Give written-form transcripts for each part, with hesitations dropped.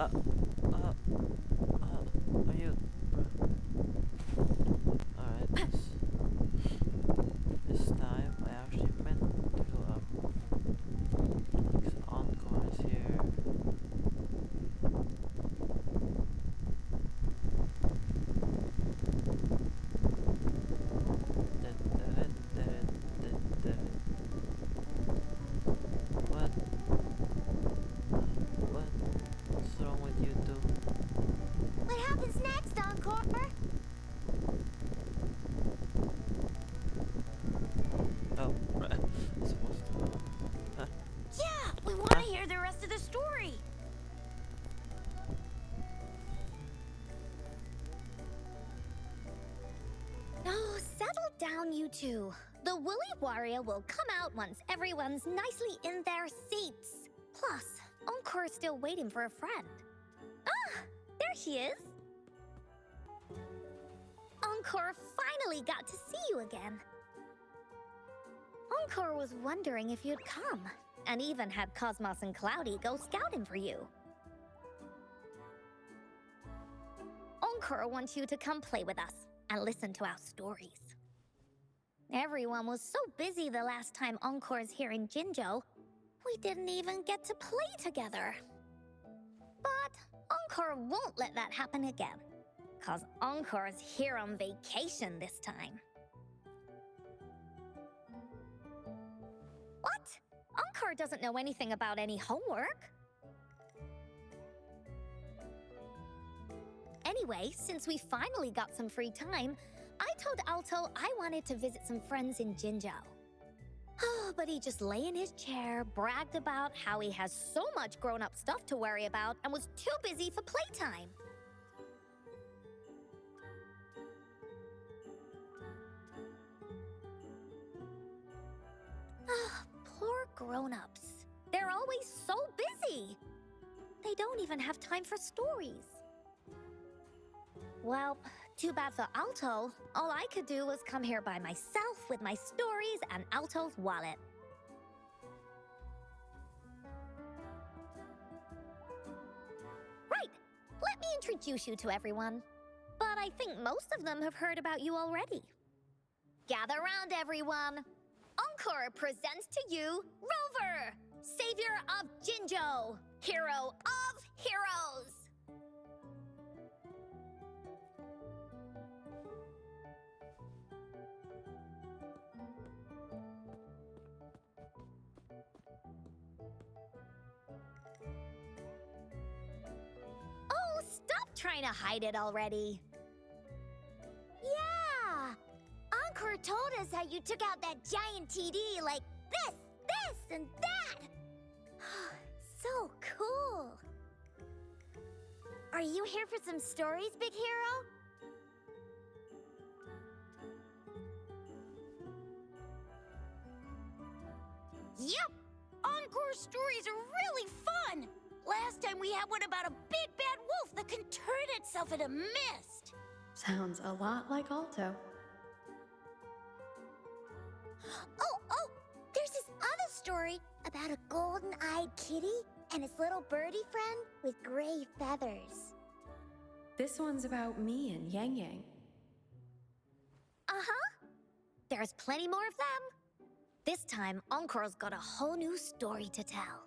Are you... Alright, this time I actually meant to go up. Because Encore is here. What? What's wrong with you two? What happens next, Encore? Oh, right. Supposed to... Huh? Yeah, we want to hear the rest of the story. Oh, settle down, you two. The Woolly Warrior will come out once everyone's nicely in their seats. Plus, Encore's still waiting for a friend. Ah, there she is. Encore finally got to see you again. Encore was wondering if you'd come, and even had Cosmos and Cloudy go scouting for you. Encore wants you to come play with us and listen to our stories. Everyone was so busy the last time Encore's here in Jinzhou, we didn't even get to play together. But Encore won't let that happen again, 'cause Encore's here on vacation this time. What? Encore doesn't know anything about any homework. Anyway, since we finally got some free time, I told Alto I wanted to visit some friends in Jinzhou. Oh, but he just lay in his chair, bragged about how he has so much grown-up stuff to worry about, and was too busy for playtime. Ah, poor grown-ups. They're always so busy. They don't even have time for stories. Well, too bad for Alto. All I could do was come here by myself with my stories and Alto's wallet. Right, let me introduce you to everyone. But I think most of them have heard about you already. Gather round, everyone. Encore presents to you Rover, savior of Jinzhou, hero of heroes. Oh, stop trying to hide it already. Yeah! Encore told us how you took out that giant TD like this, and that! So cool! Are you here for some stories, big hero? Yep! Encore stories are really fun! Last time we had one about a big bad wolf that can turn itself into mist! Sounds a lot like Alto. Oh, there's this other story about a golden-eyed kitty and its little birdie friend with gray feathers. This one's about me and Yang Yang. Uh-huh. There's plenty more of them. This time, Encore's got a whole new story to tell.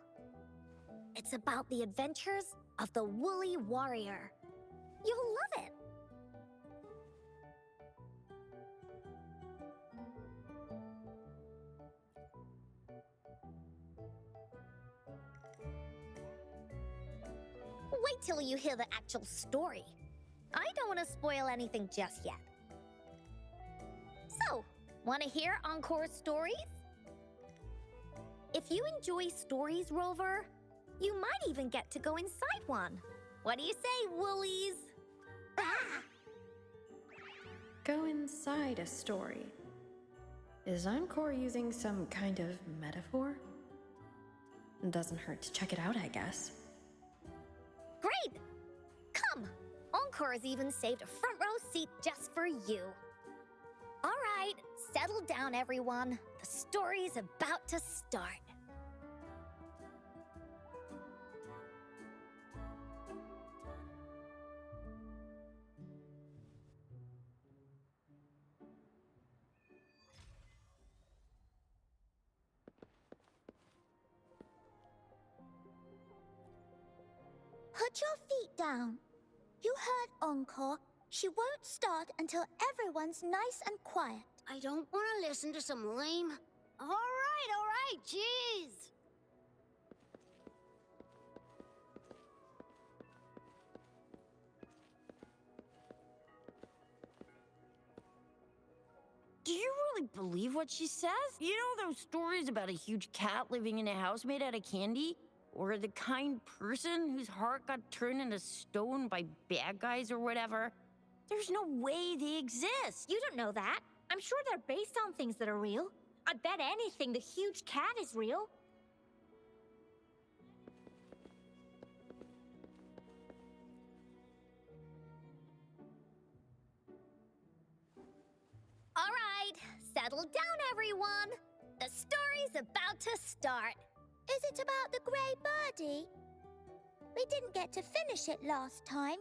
It's about the adventures of the Woolly Warrior. You'll love it. Wait till you hear the actual story. I don't want to spoil anything just yet. So, want to hear Encore's stories? If you enjoy stories, Rover, you might even get to go inside one. What do you say, Woolies? Ah! Go inside a story. Is Encore using some kind of metaphor? Doesn't hurt to check it out, I guess. Great! Come! Encore's even saved a front row seat just for you. All right, settle down, everyone. The story's about to start. Put your feet down. You heard Encore. She won't start until everyone's nice and quiet. I don't want to listen to some lame... All right, jeez. Do you really believe what she says? You know those stories about a huge cat living in a house made out of candy? Or the kind person whose heart got turned into stone by bad guys or whatever? There's no way they exist. You don't know that. I'm sure they're based on things that are real. I bet anything the huge cat is real. All right, settle down, everyone. The story's about to start. Is it about the grey birdie? We didn't get to finish it last time.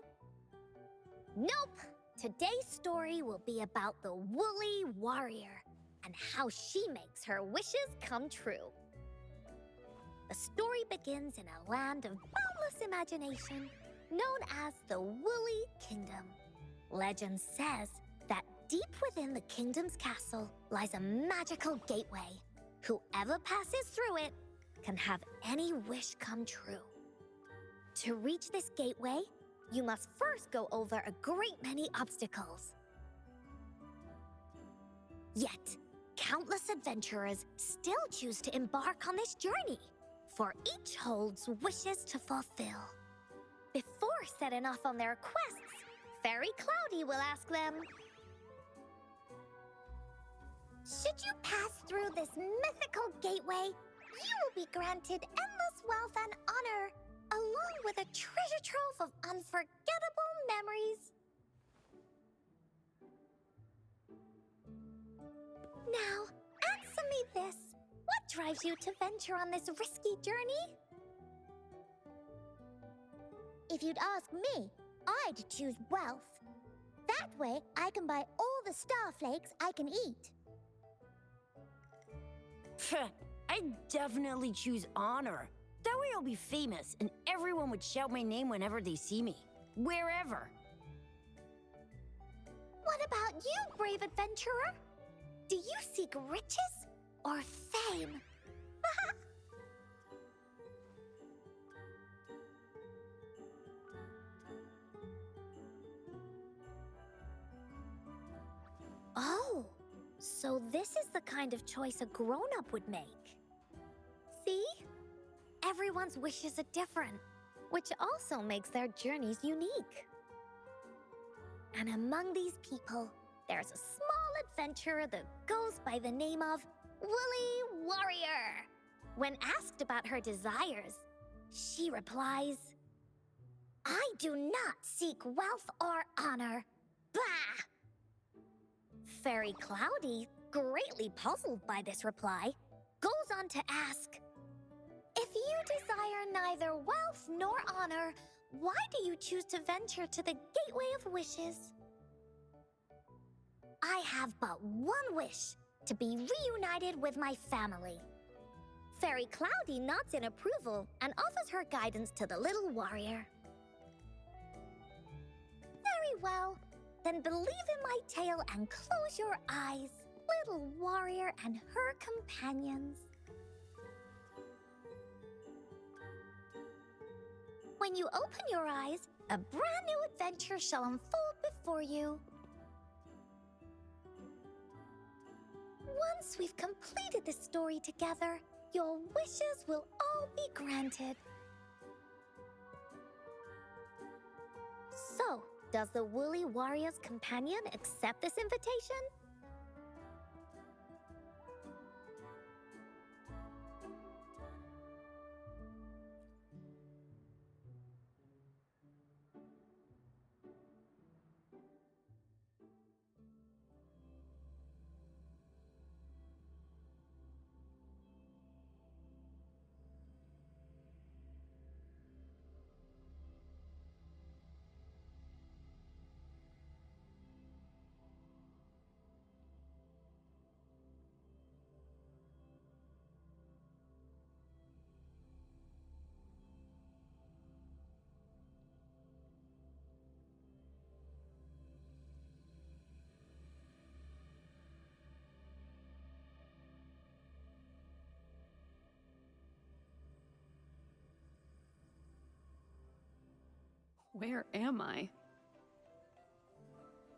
Nope. Today's story will be about the woolly warrior and how she makes her wishes come true. The story begins in a land of boundless imagination known as the Woolly Kingdom. Legend says that deep within the kingdom's castle lies a magical gateway. Whoever passes through it can have any wish come true. To reach this gateway, you must first go over a great many obstacles. Yet, countless adventurers still choose to embark on this journey, for each holds wishes to fulfill. Before setting off on their quests, Fairy Cloudy will ask them, Should you pass through this mythical gateway, you will be granted endless wealth and honor, along with a treasure trove of unforgettable memories. Now, answer me this. What drives you to venture on this risky journey? If you'd ask me, I'd choose wealth. That way, I can buy all the starflakes I can eat. I'd definitely choose honor. That way I'll be famous and everyone would shout my name whenever they see me. Wherever. What about you, brave adventurer? Do you seek riches or fame? Oh, so this is the kind of choice a grown-up would make. See? Everyone's wishes are different, which also makes their journeys unique. And among these people, there's a small adventurer that goes by the name of Woolly Warrior. When asked about her desires, she replies, I do not seek wealth or honor. Bah! Fairy Cloudy, greatly puzzled by this reply, goes on to ask, if you desire neither wealth nor honor, why do you choose to venture to the Gateway of Wishes? I have but one wish, to be reunited with my family. Fairy Cloudy nods in approval and offers her guidance to the little warrior. Very well. Then believe in my tale and close your eyes, little warrior and her companions. When you open your eyes, a brand new adventure shall unfold before you. Once we've completed this story together, your wishes will all be granted. So, does the Woolly Warrior's companion accept this invitation? Where am I?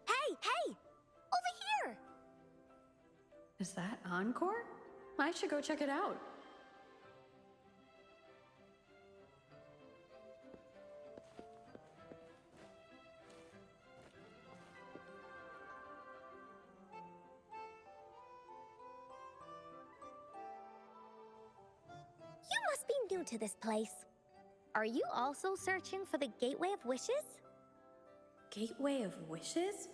Hey, hey! Over here! Is that Encore? I should go check it out. You must be new to this place. Are you also searching for the Gateway of Wishes? Gateway of Wishes?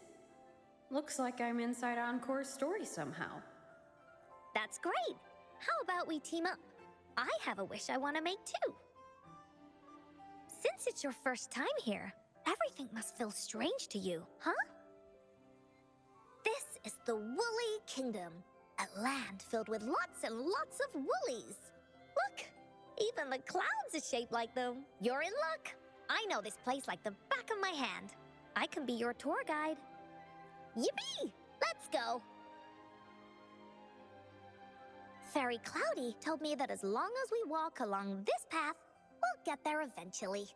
Looks like I'm inside Encore's story somehow. That's great. How about we team up? I have a wish I want to make too. Since it's your first time here, everything must feel strange to you, huh? This is the Woolly Kingdom, a land filled with lots and lots of woolies. Look, even the clouds are shaped like them. You're in luck. I know this place like the back of my hand. I can be your tour guide. Yippee! Let's go! Fairy Cloudy told me that as long as we walk along this path, we'll get there eventually.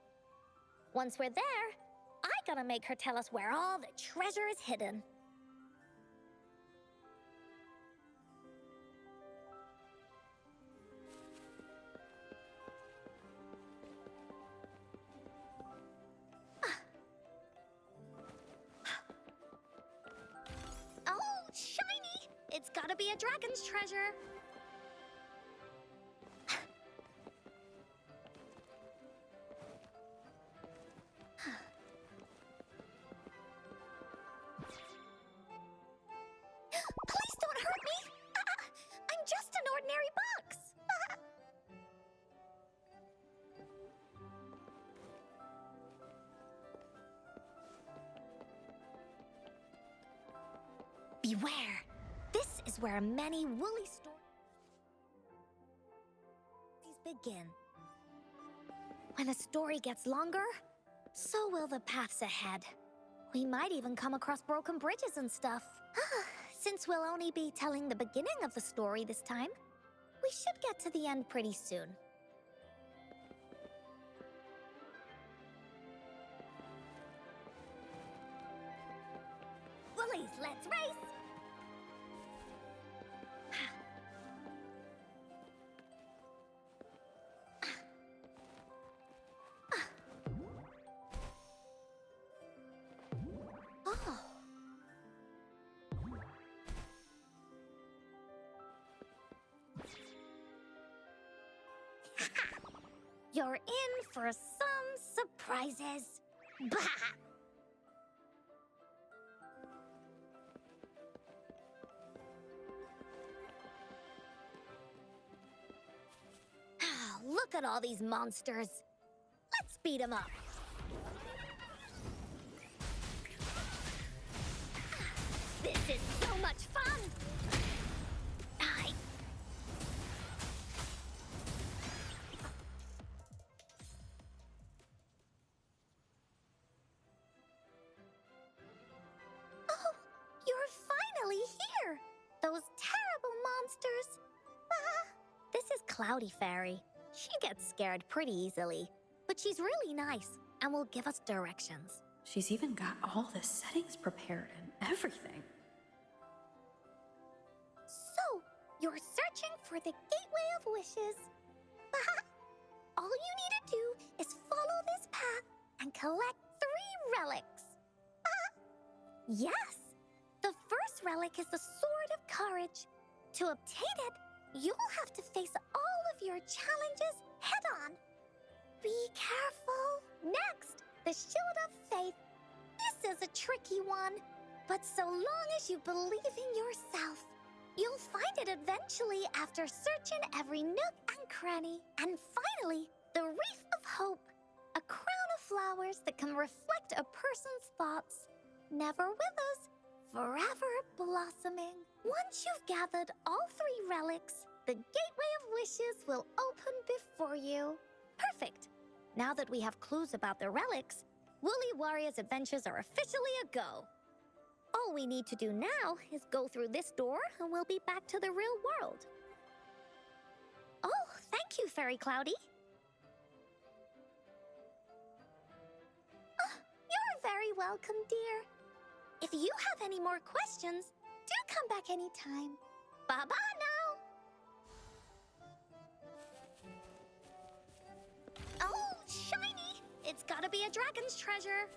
Once we're there, I gotta make her tell us where all the treasure is hidden. Oh, shiny! It's gotta be a dragon's treasure. Please don't hurt me! I'm just an ordinary box! Beware! This is where many woolly stories begin. When a story gets longer, so will the paths ahead. We might even come across broken bridges and stuff. Since we'll only be telling the beginning of the story this time, we should get to the end pretty soon. Woolies, let's race! Oh. You're in for some surprises. Bah! Look at all these monsters. Let's beat them up. This is so much fun! Oh, you're finally here! Those terrible monsters! This is Cloudy Fairy. She gets scared pretty easily, but she's really nice and will give us directions. She's even got all the settings prepared and everything. So, you're searching for the Gateway of Wishes. All you need to do is follow this path and collect 3 relics. Yes, the first relic is the Sword of Courage. To obtain it, you'll have to face all of your challenges head-on. Be careful. Next, the Shield of Faith. This is a tricky one, but so long as you believe in yourself, you'll find it eventually after searching every nook and cranny. And finally, the Wreath of Hope, a crown of flowers that can reflect a person's thoughts. Never withers, forever blossoming. Once you've gathered all 3 relics, the Gateway of Wishes will open before you. Perfect. Now that we have clues about the relics, Woolly Warrior's adventures are officially a go. All we need to do now is go through this door and we'll be back to the real world. Oh, thank you, Fairy Cloudy. welcome, dear. If you have any more questions, do come back anytime. Bye-bye now. Oh, shiny! It's gotta be a dragon's treasure.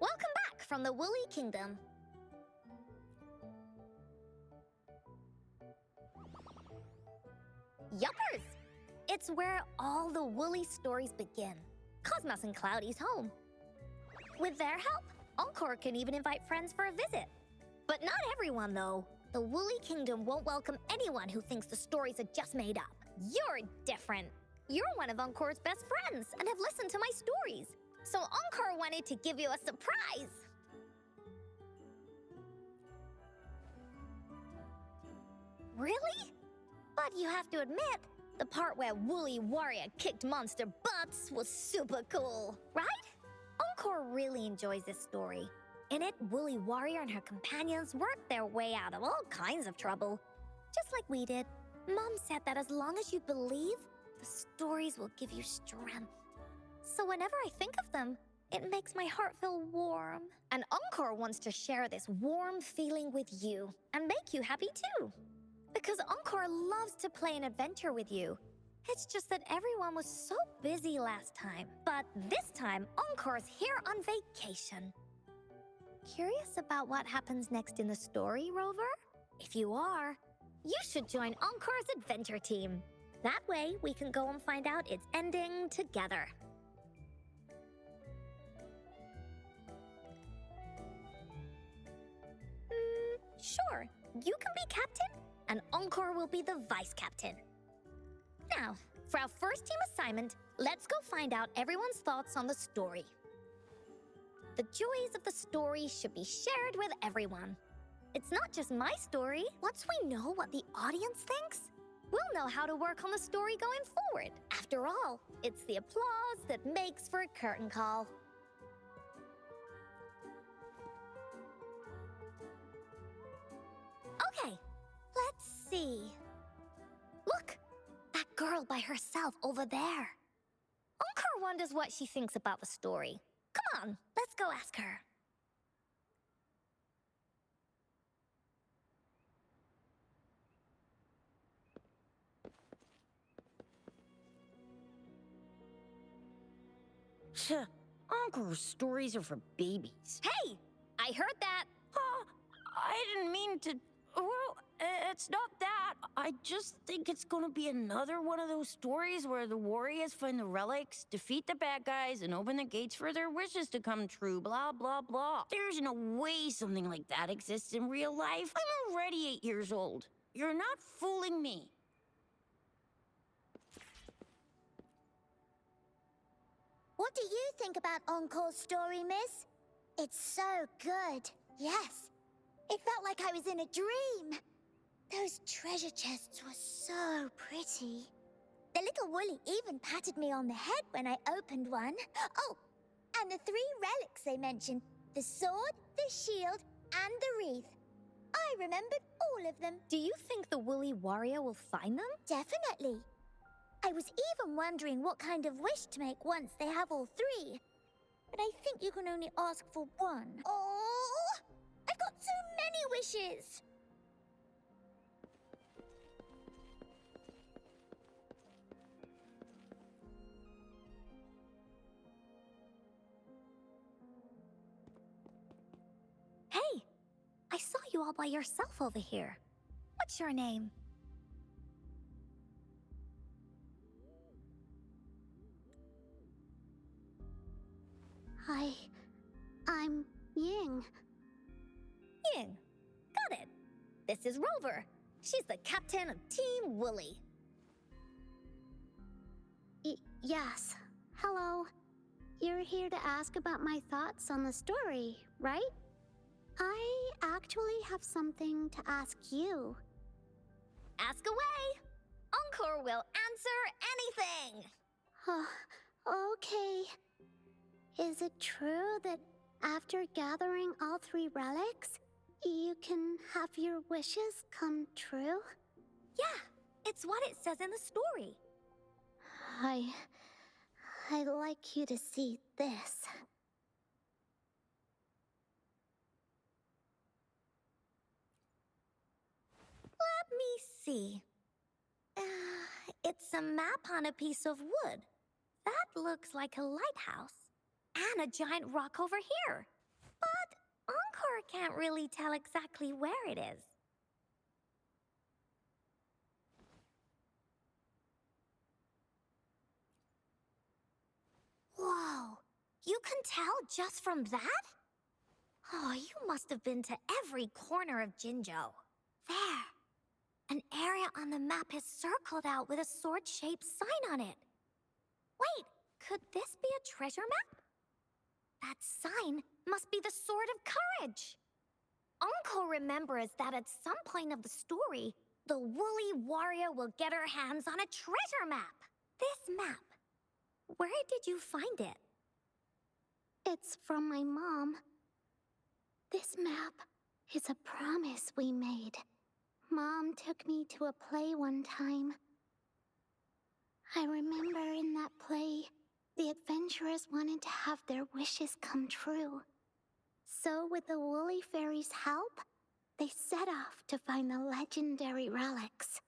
Welcome back from the Woolly Kingdom. Yuppers! It's where all the Woolly stories begin. Cosmos and Cloudy's home. With their help, Encore can even invite friends for a visit. But not everyone, though. The Woolly Kingdom won't welcome anyone who thinks the stories are just made up. You're different. You're one of Encore's best friends and have listened to my stories. So Encore wanted to give you a surprise. Really? But you have to admit, the part where Woolly Warrior kicked monster butts was super cool, right? Encore really enjoys this story. In it, Woolly Warrior and her companions worked their way out of all kinds of trouble. Just like we did. Mom said that as long as you believe, the stories will give you strength. So whenever I think of them, it makes my heart feel warm. And Encore wants to share this warm feeling with you and make you happy too. Because Encore loves to play an adventure with you. It's just that everyone was so busy last time. But this time, Encore's here on vacation. Curious about what happens next in the story, Rover? If you are, you should join Encore's adventure team. That way, we can go and find out its ending together. Sure, you can be captain, and Encore will be the vice captain. Now, for our first team assignment, let's go find out everyone's thoughts on the story. The joys of the story should be shared with everyone. It's not just my story. Once we know what the audience thinks, we'll know how to work on the story going forward. After all, it's the applause that makes for a curtain call. Okay, let's see. Look, that girl by herself over there. Encore wonders what she thinks about the story. Come on, let's go ask her. Encore's stories are for babies. Hey, I heard that. I didn't mean to... Well, it's not that. I just think it's gonna be another one of those stories where the warriors find the relics, defeat the bad guys, and open the gates for their wishes to come true, blah, blah, blah. There's no way something like that exists in real life. I'm already 8 years old. You're not fooling me. What do you think about Encore's story, miss? It's so good. Yes. It felt like I was in a dream. Those treasure chests were so pretty. The little Woolly even patted me on the head when I opened one. Oh, and the 3 relics they mentioned. The sword, the shield, and the wreath. I remembered all of them. Do you think the Woolly Warrior will find them? Definitely. I was even wondering what kind of wish to make once they have all 3. But I think you can only ask for one. Oh! I've got so many wishes! Hey, I saw you all by yourself over here. What's your name? I'm Ying. Ying. Got it. This is Rover. She's the captain of Team Woolly. Yes. Hello. You're here to ask about my thoughts on the story, right? I actually have something to ask you. Ask away. Encore will answer anything. Okay. Is it true that after gathering all 3 relics, you can have your wishes come true? Yeah, it's what it says in the story. I'd like you to see this. Let me see. It's a map on a piece of wood. That looks like a lighthouse. And a giant rock over here. But Encore can't really tell exactly where it is. Whoa, you can tell just from that? Oh, you must have been to every corner of Jinzhou. There. An area on the map is circled out with a sword-shaped sign on it. Wait, could this be a treasure map? That sign must be the Sword of Courage. Encore remembers that at some point of the story, the Woolly Warrior will get her hands on a treasure map. This map, where did you find it? It's from my mom. This map is a promise we made. Mom took me to a play one time. I remember in that play, the adventurers wanted to have their wishes come true. So with the Woolly Fairy's help, they set off to find the legendary relics.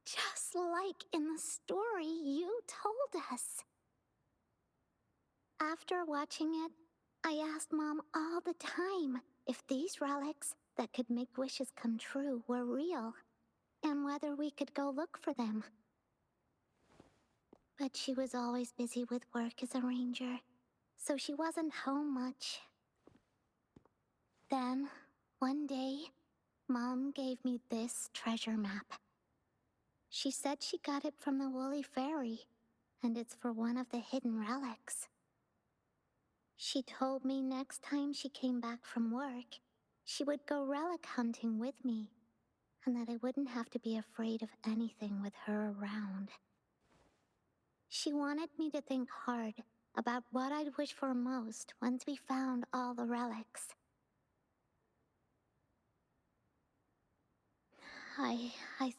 Just like in the story you told us. After watching it, I asked Mom all the time if these relics that could make wishes come true were real, and whether we could go look for them. But she was always busy with work as a ranger, so she wasn't home much. Then, one day, Mom gave me this treasure map. She said she got it from the Woolly Fairy, and it's for one of the hidden relics. She told me next time she came back from work, she would go relic hunting with me, and that I wouldn't have to be afraid of anything with her around. She wanted me to think hard about what I'd wish for most once we found all the relics. I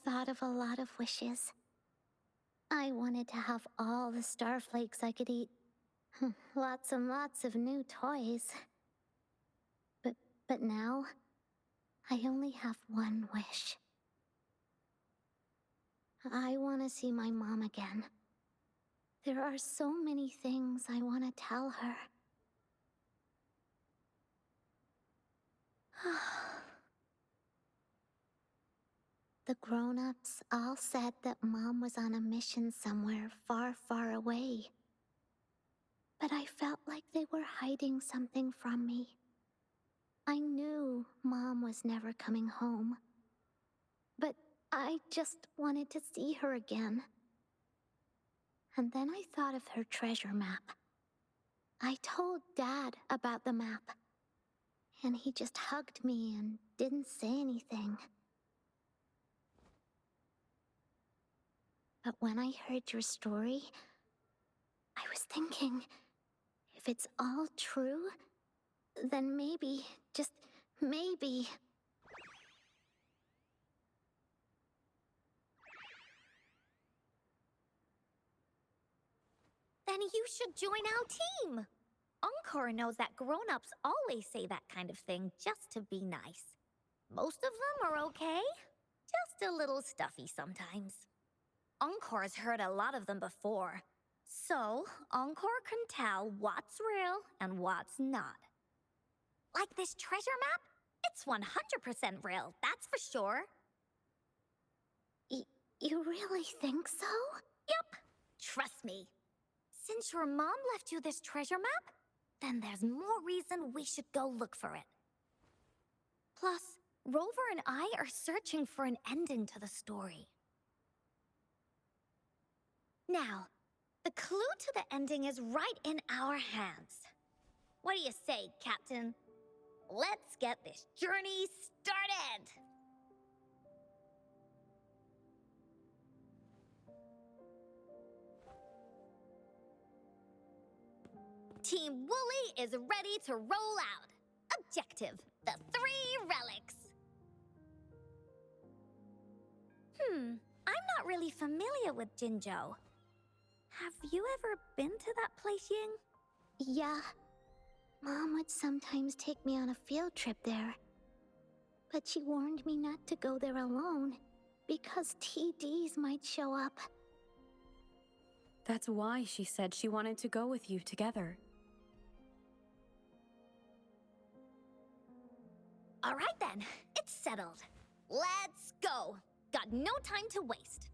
thought of a lot of wishes. I wanted to have all the starflakes I could eat. Lots and lots of new toys. But now, I only have one wish. I want to see my mom again. There are so many things I want to tell her. The grown-ups all said that Mom was on a mission somewhere far, far away. But I felt like they were hiding something from me. I knew Mom was never coming home. But I just wanted to see her again. And then I thought of her treasure map. I told Dad about the map, and he just hugged me and didn't say anything. But when I heard your story, I was thinking, if it's all true, then maybe, just maybe... Then you should join our team. Encore knows that grown-ups always say that kind of thing just to be nice. Most of them are okay, just a little stuffy sometimes. Encore's heard a lot of them before, so Encore can tell what's real and what's not. Like this treasure map? It's 100% real, that's for sure. You really think so? Yup, trust me. Since your mom left you this treasure map, then there's more reason we should go look for it. Plus, Rover and I are searching for an ending to the story. Now, the clue to the ending is right in our hands. What do you say, Captain? Let's get this journey started! Team Wooly is ready to roll out. Objective, the 3 relics. I'm not really familiar with Jinzhou. Have you ever been to that place, Ying? Yeah. Mom would sometimes take me on a field trip there. But she warned me not to go there alone, because TDs might show up. That's why she said she wanted to go with you together. All right then, it's settled. Let's go. Got no time to waste.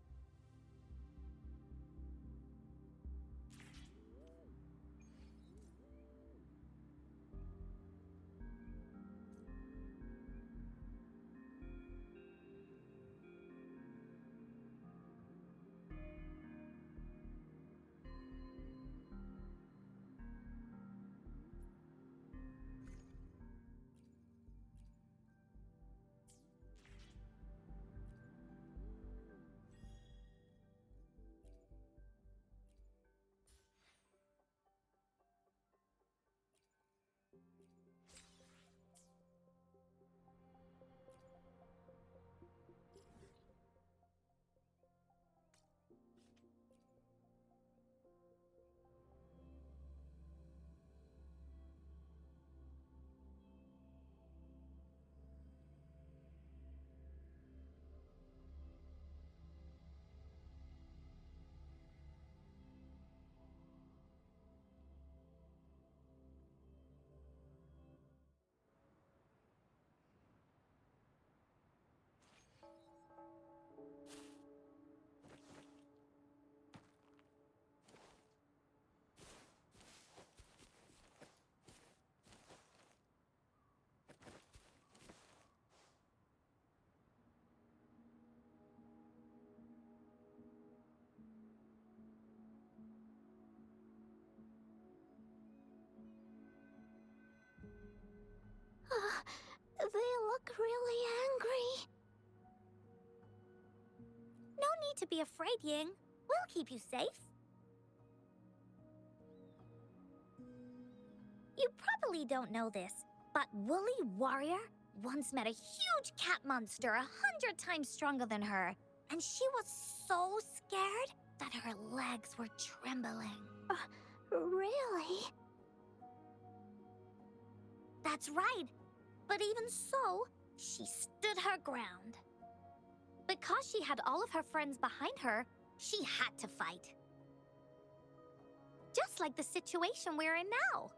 They look really angry. No need to be afraid, Ying. We'll keep you safe. You probably don't know this, but Woolly Warrior once met a huge cat monster 100 times stronger than her, and she was so scared that her legs were trembling. Really? That's right. But even so, she stood her ground. Because she had all of her friends behind her, she had to fight. Just like the situation we're in now.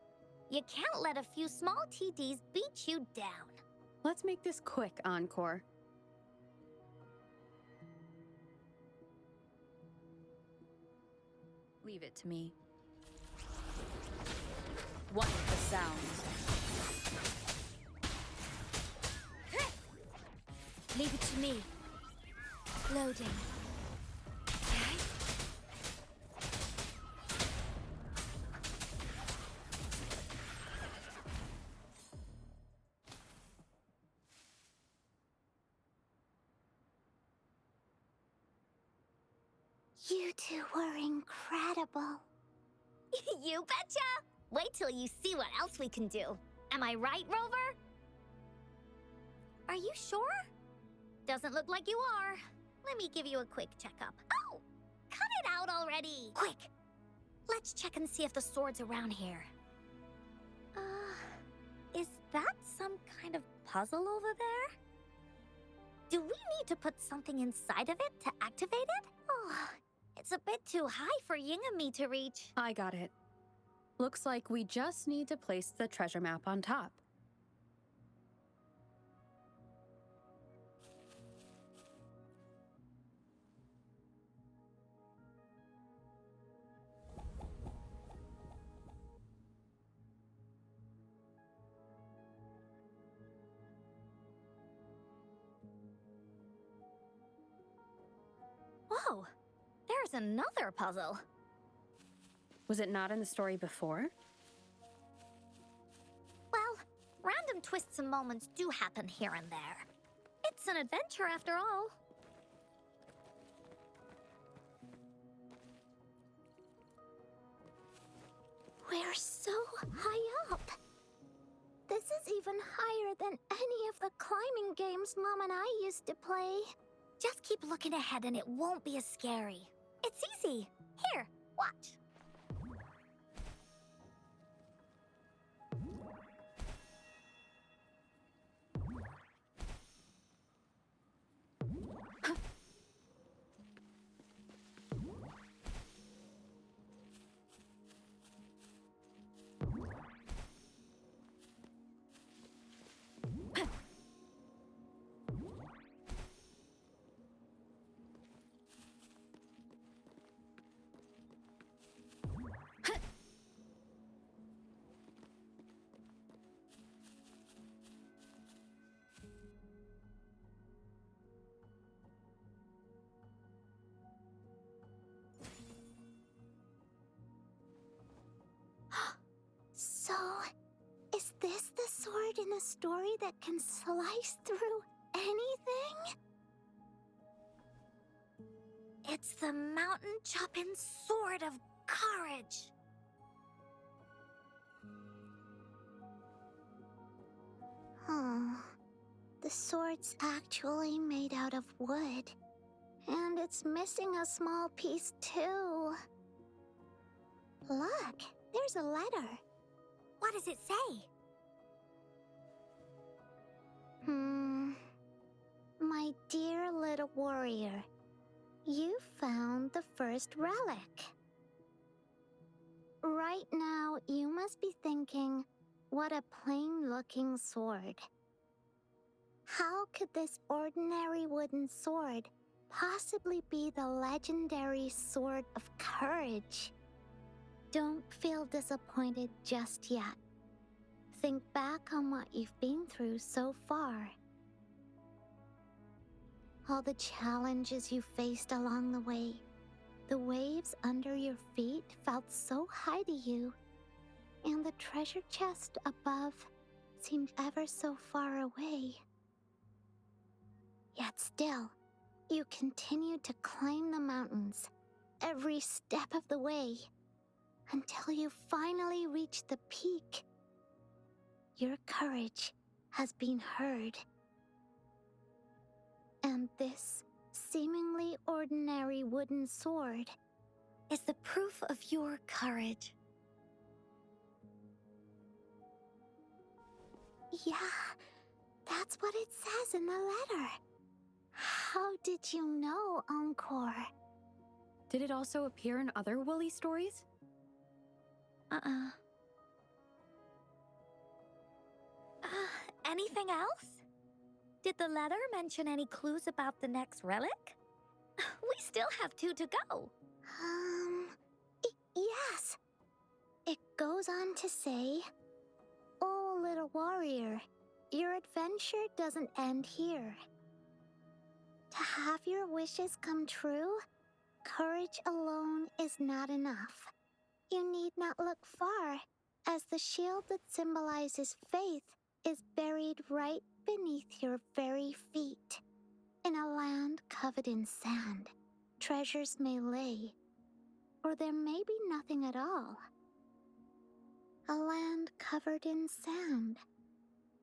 You can't let a few small TDs beat you down. Let's make this quick, Encore. Leave it to me. What the sounds? Leave it to me. Loading. Okay. two were incredible. You betcha! Wait till you see what else we can do. Am I right, Rover? Are you sure? Doesn't look like you are. Let me give you a quick checkup. Oh! Cut it out already! Quick! Let's check and see if the sword's around here. Is that some kind of puzzle over there? Do we need to put something inside of it to activate it? Oh, it's a bit too high for Ying and me to reach. I got it. Looks like we just need to place the treasure map on top. Whoa, there's another puzzle. Was it not in the story before? Well, random twists and moments do happen here and there. It's an adventure after all. We're so high up. This is even higher than any of the climbing games Mom and I used to play. Just keep looking ahead and it won't be as scary. It's easy. Here, watch. So, is this the sword in the story that can slice through anything? It's the mountain chopping sword of courage. Huh. The sword's actually made out of wood. And it's missing a small piece too. Look, there's a letter. What does it say? My dear little warrior, you found the first relic. Right now, you must be thinking, what a plain-looking sword. How could this ordinary wooden sword possibly be the legendary sword of courage? Don't feel disappointed just yet. Think back on what you've been through so far. All the challenges you faced along the way. The waves under your feet felt so high to you, and the treasure chest above seemed ever so far away. Yet still, you continued to climb the mountains, every step of the way, until you finally reached the peak. Your courage has been heard. And this seemingly ordinary wooden sword Is the proof of your courage. Yeah, that's what it says in the letter. How did you know, Encore? Did it also appear in other Woolly stories? Anything else? Did the letter mention any clues about the next relic? We still have 2 to go. Yes. It goes on to say, "Oh, little warrior, your adventure doesn't end here. To have your wishes come true, courage alone is not enough. You need not look far, as the shield that symbolizes faith is buried right beneath your very feet. In a land covered in sand, treasures may lay, Or there may be nothing at all. A land covered in sand.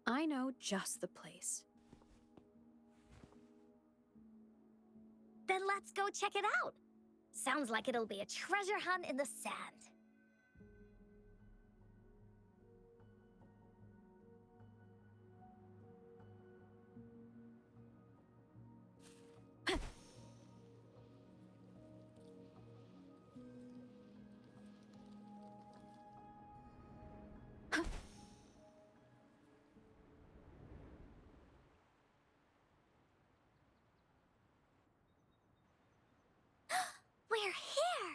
I know just the place. Then let's go check it out. Sounds like it'll be a treasure hunt in the sand. We're here!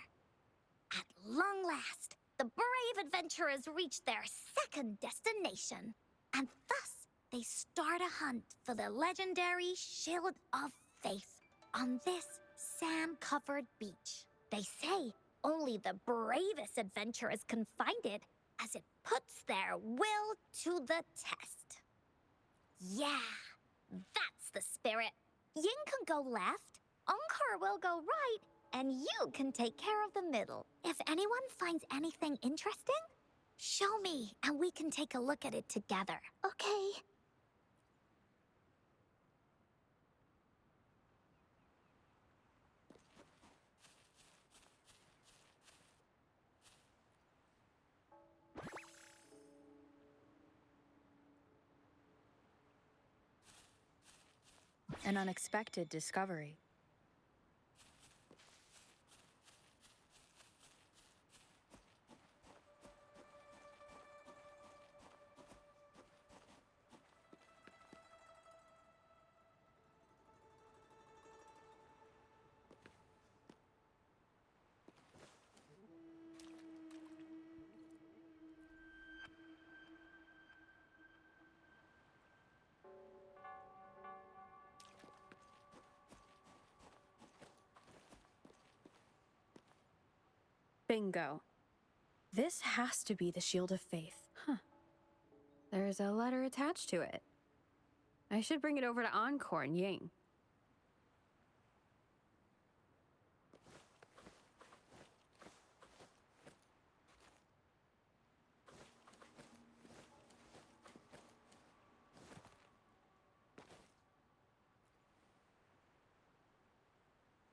At long last, the brave adventurers reach their second destination. And thus, they start a hunt for the legendary Shield of Faith on this sand-covered beach. They say only the bravest adventurers can find it, as it puts their will to the test. Yeah, that's the spirit. Ying can go left, Encore will go right, and you can take care of the middle. If anyone finds anything interesting, show me and we can take a look at it together. Okay. An unexpected discovery. Bingo. This has to be the Shield of Faith. Huh. There's a letter attached to it. I should bring it over to Encore and Ying.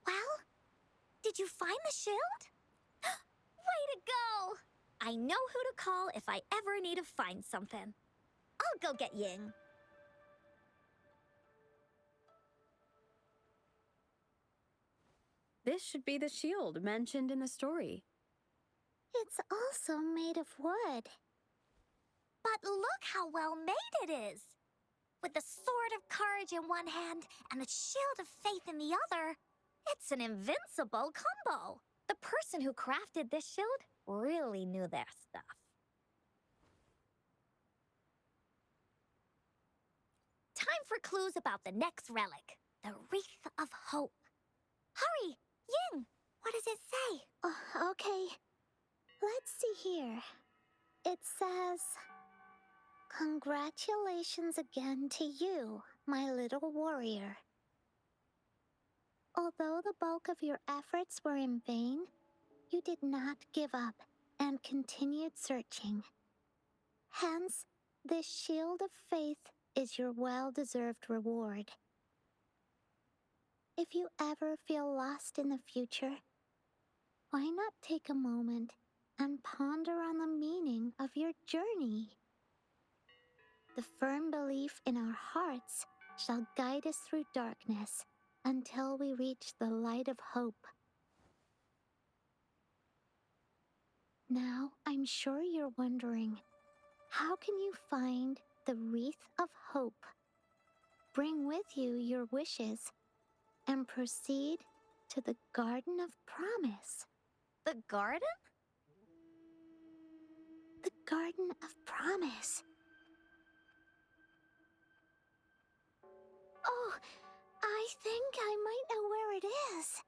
Well, did you find the shield? Way to go! I know who to call if I ever need to find something. I'll go get Ying. This should be the shield mentioned in the story. It's also made of wood. But look how well made it is! With the sword of courage in one hand and the shield of faith in the other, it's an invincible combo. The person who crafted this shield really knew their stuff. Time for clues about the next relic, the Wreath of Hope. Hurry, Ying, what does it say? Okay. Let's see here. It says, "Congratulations again to you, my little warrior. Although the bulk of your efforts were in vain, you did not give up and continued searching. Hence, this shield of faith is your well-deserved reward. If you ever feel lost in the future, why not take a moment and ponder on the meaning of your journey? The firm belief in our hearts shall guide us through darkness until we reach the light of hope. Now, I'm sure you're wondering, how can you find the Wreath of Hope? Bring with you your wishes and proceed to the Garden of Promise. The garden? The Garden of Promise. Oh, I think I might know where it is.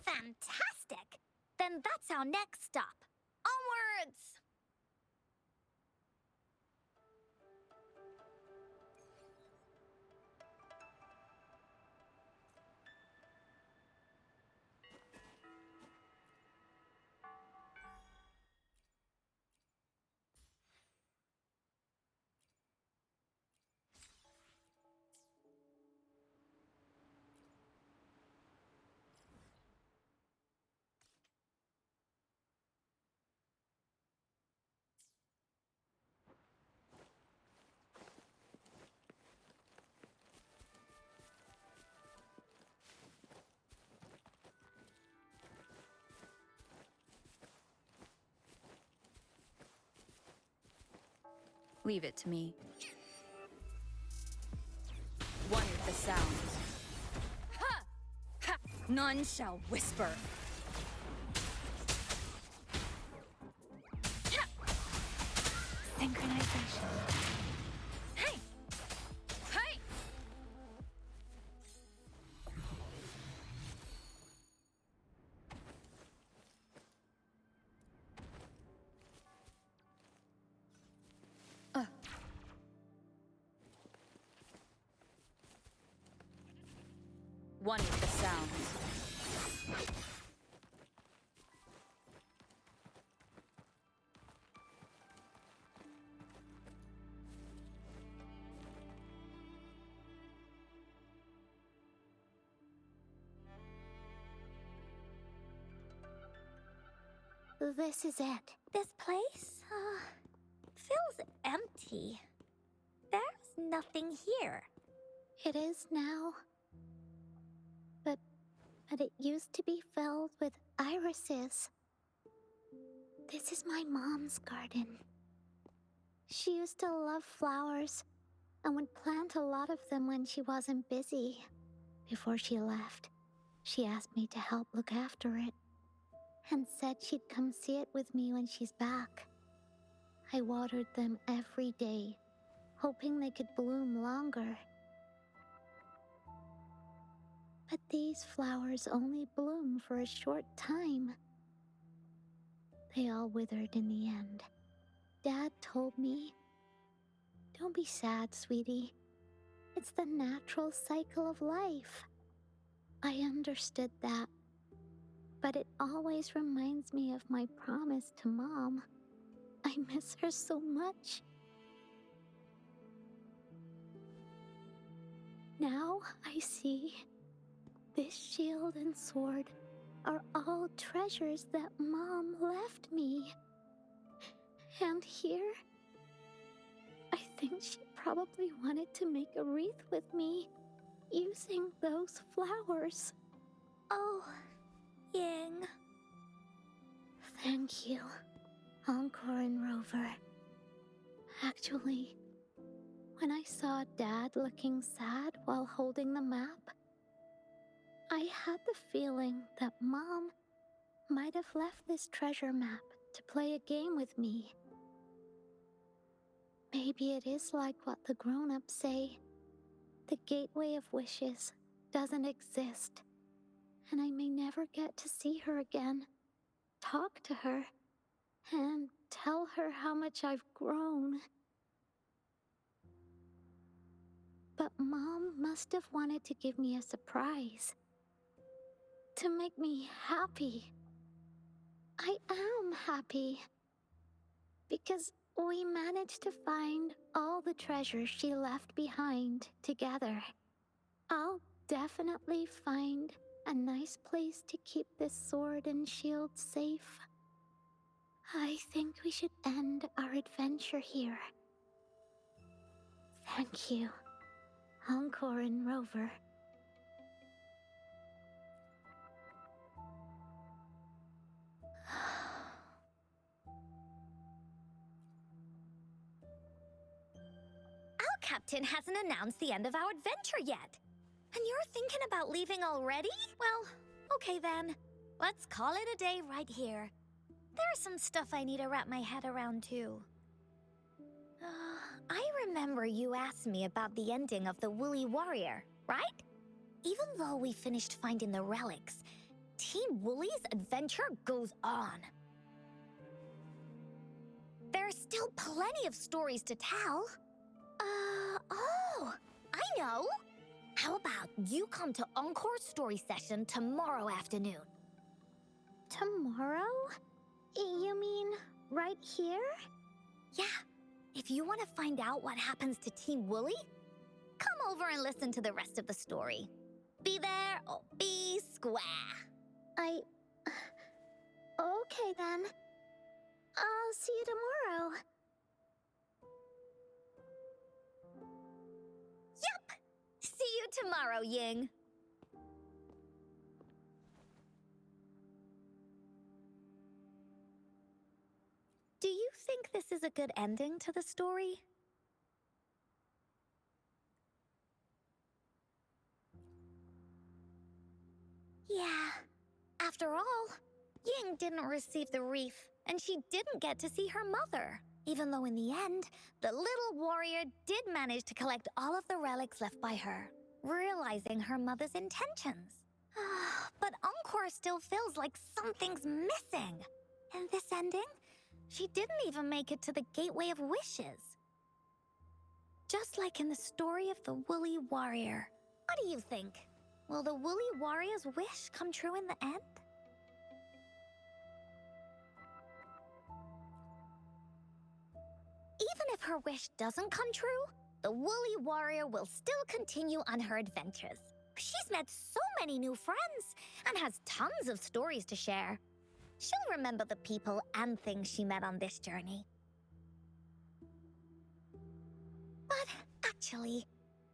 Fantastic! Then that's our next stop. Onwards! Leave it to me. One with the sounds. Ha! Ha! None shall whisper. Ha! Synchronization. Hey! Hey! One with the sounds. This is it. This place, feels empty. There's nothing here. It is now. But it used to be filled with irises. This is my mom's garden. She used to love flowers and would plant a lot of them when she wasn't busy. Before she left, she asked me to help look after it and said she'd come see it with me when she's back. I watered them every day, hoping they could bloom longer. But these flowers only bloom for a short time. They all withered in the end. Dad told me, "Don't be sad, sweetie. It's the natural cycle of life." I understood that, but it always reminds me of my promise to Mom. I miss her so much. Now I see this shield and sword are all treasures that Mom left me. And here, I think she probably wanted to make a wreath with me using those flowers. Oh, Ying. Thank you, Encore and Rover. Actually, when I saw Dad looking sad while holding the map, I had the feeling that Mom might have left this treasure map to play a game with me. Maybe it is like what the grown-ups say. The Gateway of Wishes doesn't exist, and I may never get to see her again, talk to her, and tell her how much I've grown. But Mom must have wanted to give me a surprise. To make me happy. I am happy. Because we managed to find all the treasures she left behind together. I'll definitely find a nice place to keep this sword and shield safe. I think we should end our adventure here. Thank you, Encore and Rover. Our captain hasn't announced the end of our adventure yet. And you're thinking about leaving already? Well, okay then. Let's call it a day right here. There's some stuff I need to wrap my head around too. I remember you asked me about the ending of the Woolly Warrior, right? Even though we finished finding the relics, Team Woolly's adventure goes on. There's still plenty of stories to tell. Oh, I know! How about you come to Encore's story session tomorrow afternoon? Tomorrow? You mean right here? Yeah, if you want to find out what happens to Team Woolly, come over and listen to the rest of the story. Be there or be square. Okay then. I'll see you tomorrow. Yup! See you tomorrow, Ying. Do you think this is a good ending to the story? Yeah. After all, Ying didn't receive the wreath, and she didn't get to see her mother. Even though in the end, the little warrior did manage to collect all of the relics left by her, realizing her mother's intentions. But Encore still feels like something's missing. In this ending, she didn't even make it to the Gateway of Wishes. Just like in the story of the Woolly Warrior. What do you think? Will the Woolly Warrior's wish come true in the end? Even if her wish doesn't come true, the Woolly Warrior will still continue on her adventures. She's met so many new friends and has tons of stories to share. She'll remember the people and things she met on this journey. But actually,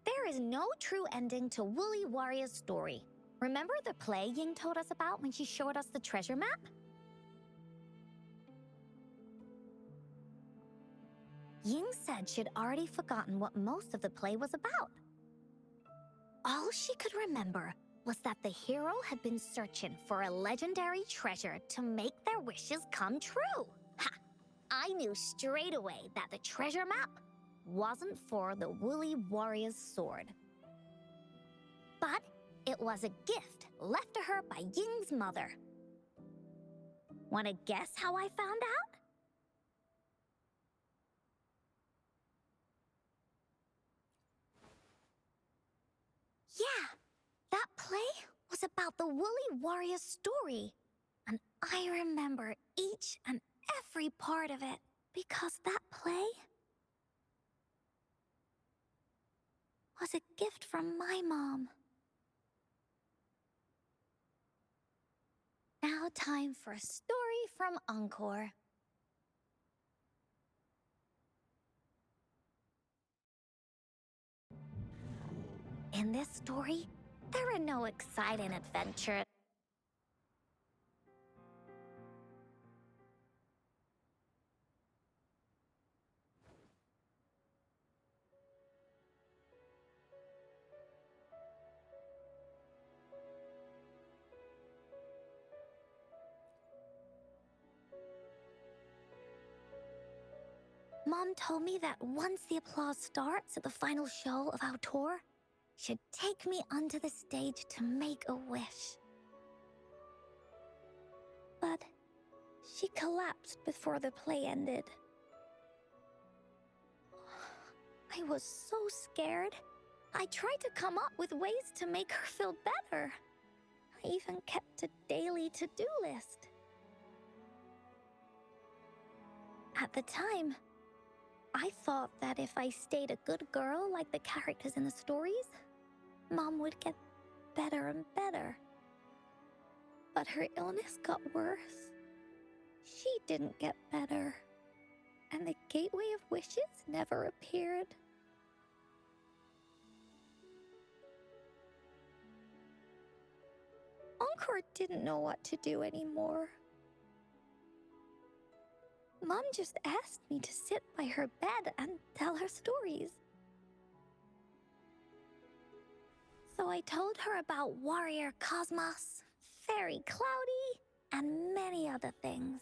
there is no true ending to Woolly Warrior's story. Remember the play Ying told us about when she showed us the treasure map? Ying said she'd already forgotten what most of the play was about. All she could remember was that the hero had been searching for a legendary treasure to make their wishes come true. Ha! I knew straight away that the treasure map wasn't for the Woolly Warrior's sword. But it was a gift left to her by Ying's mother. Wanna guess how I found out? Yeah, that play was about the Woolly Warrior's story. And I remember each and every part of it because that play was a gift from my mom. Now time for a story from Encore. In this story, there are no exciting adventures. Mom told me that once the applause starts at the final show of our tour, she'd take me onto the stage to make a wish. But she collapsed before the play ended. I was so scared. I tried to come up with ways to make her feel better. I even kept a daily to-do list. At the time, I thought that if I stayed a good girl like the characters in the stories, Mom would get better and better. But her illness got worse. She didn't get better. And the Gateway of Wishes never appeared. Encore didn't know what to do anymore. Mom just asked me to sit by her bed and tell her stories. So I told her about Warrior Cosmos, Fairy Cloudy, and many other things.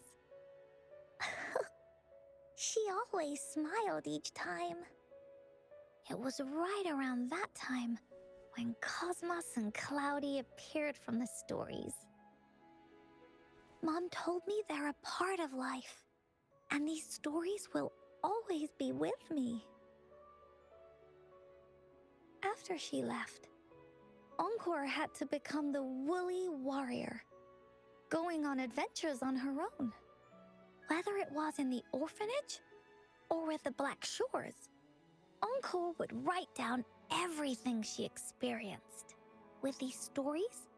She always smiled each time. It was right around that time when Cosmos and Cloudy appeared from the stories. Mom told me they're a part of life, and these stories will always be with me. After she left, Encore had to become the Woolly Warrior, going on adventures on her own. Whether it was in the orphanage or with the Black Shores, Encore would write down everything she experienced. With these stories,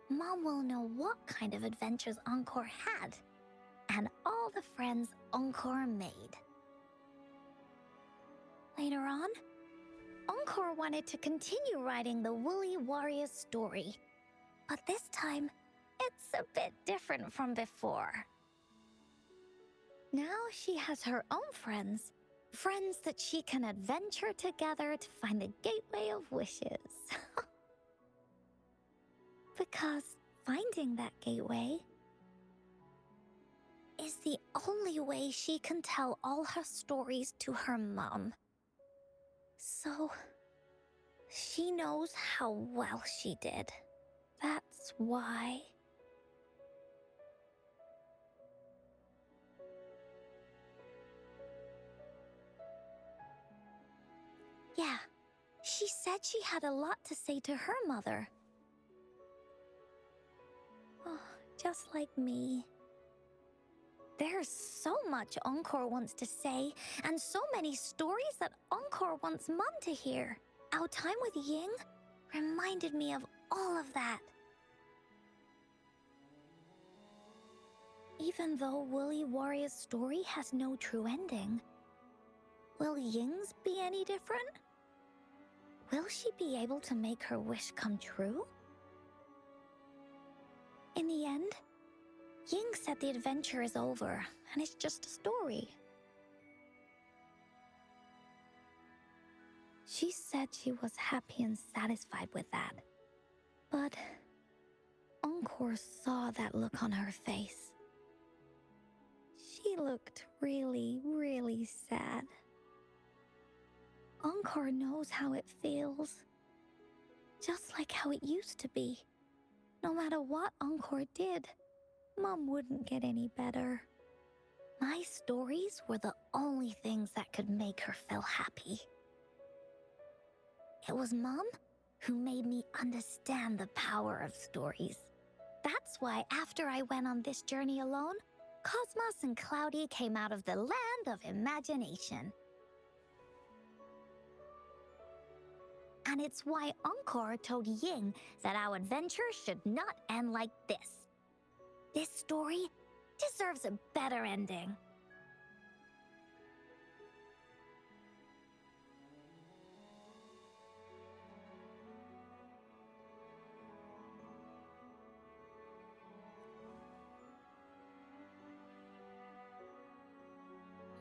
Mom will know what kind of adventures Encore had and all the friends Encore made. Later on, Encore wanted to continue writing the Woolly Warrior's story, but this time, it's a bit different from before. Now she has her own friends. Friends that she can adventure together to find the gateway of wishes. Because finding that gateway is the only way she can tell all her stories to her mom. So, she knows how well she did. That's why. Yeah, she said she had a lot to say to her mother. Oh, just like me. There's so much Encore wants to say, and so many stories that Encore wants Mom to hear. Our time with Ying reminded me of all of that. Even though Woolly Warrior's story has no true ending, will Ying's be any different? Will she be able to make her wish come true? In the end, Ying said the adventure is over, and it's just a story. She said she was happy and satisfied with that. But Encore saw that look on her face. She looked really, really sad. Encore knows how it feels. Just like how it used to be. No matter what Encore did, Mom wouldn't get any better. My stories were the only things that could make her feel happy. It was Mom who made me understand the power of stories. That's why after I went on this journey alone, Cosmos and Cloudy came out of the land of imagination. And it's why Encore told Ying that our adventure should not end like this. This story deserves a better ending.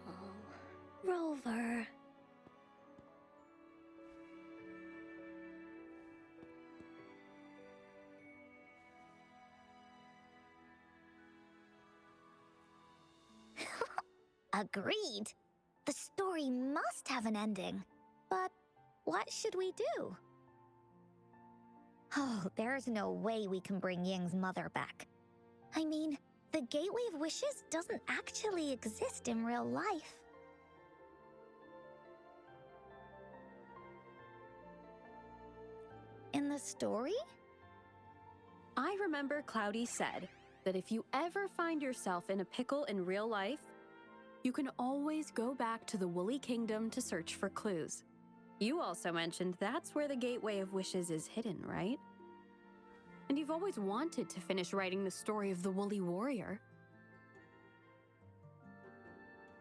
Oh, Rover. Agreed. The story must have an ending. But what should we do? Oh, there's no way we can bring Ying's mother back. I mean, the Gateway of Wishes doesn't actually exist in real life. In the story? I remember Cloudy said that if you ever find yourself in a pickle in real life, you can always go back to the Woolly Kingdom to search for clues. You also mentioned that's where the Gateway of Wishes is hidden, right? And you've always wanted to finish writing the story of the Woolly Warrior.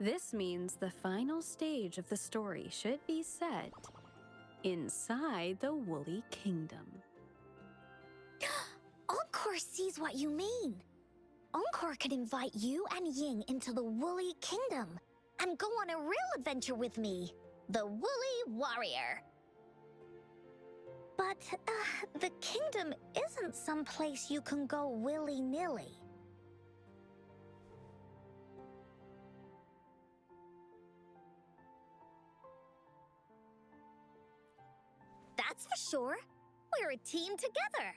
This means the final stage of the story should be set inside the Woolly Kingdom. Encore sees what you mean. Encore could invite you and Ying into the Woolly Kingdom and go on a real adventure with me, the Woolly Warrior. But the kingdom isn't some place you can go willy-nilly. That's for sure. We're a team together.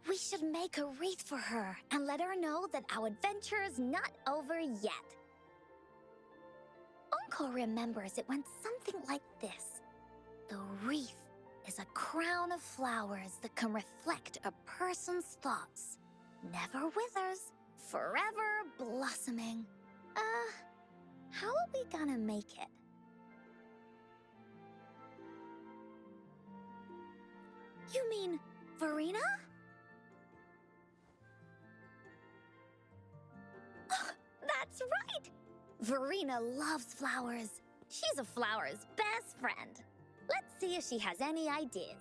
We should make a wreath for her and let her know that our adventure is not over yet. Encore remembers it went something like this. The wreath is a crown of flowers that can reflect a person's thoughts. Never withers, forever blossoming. How are we gonna make it? You mean Verena? That's right! Verena loves flowers. She's a flower's best friend. Let's see if she has any ideas.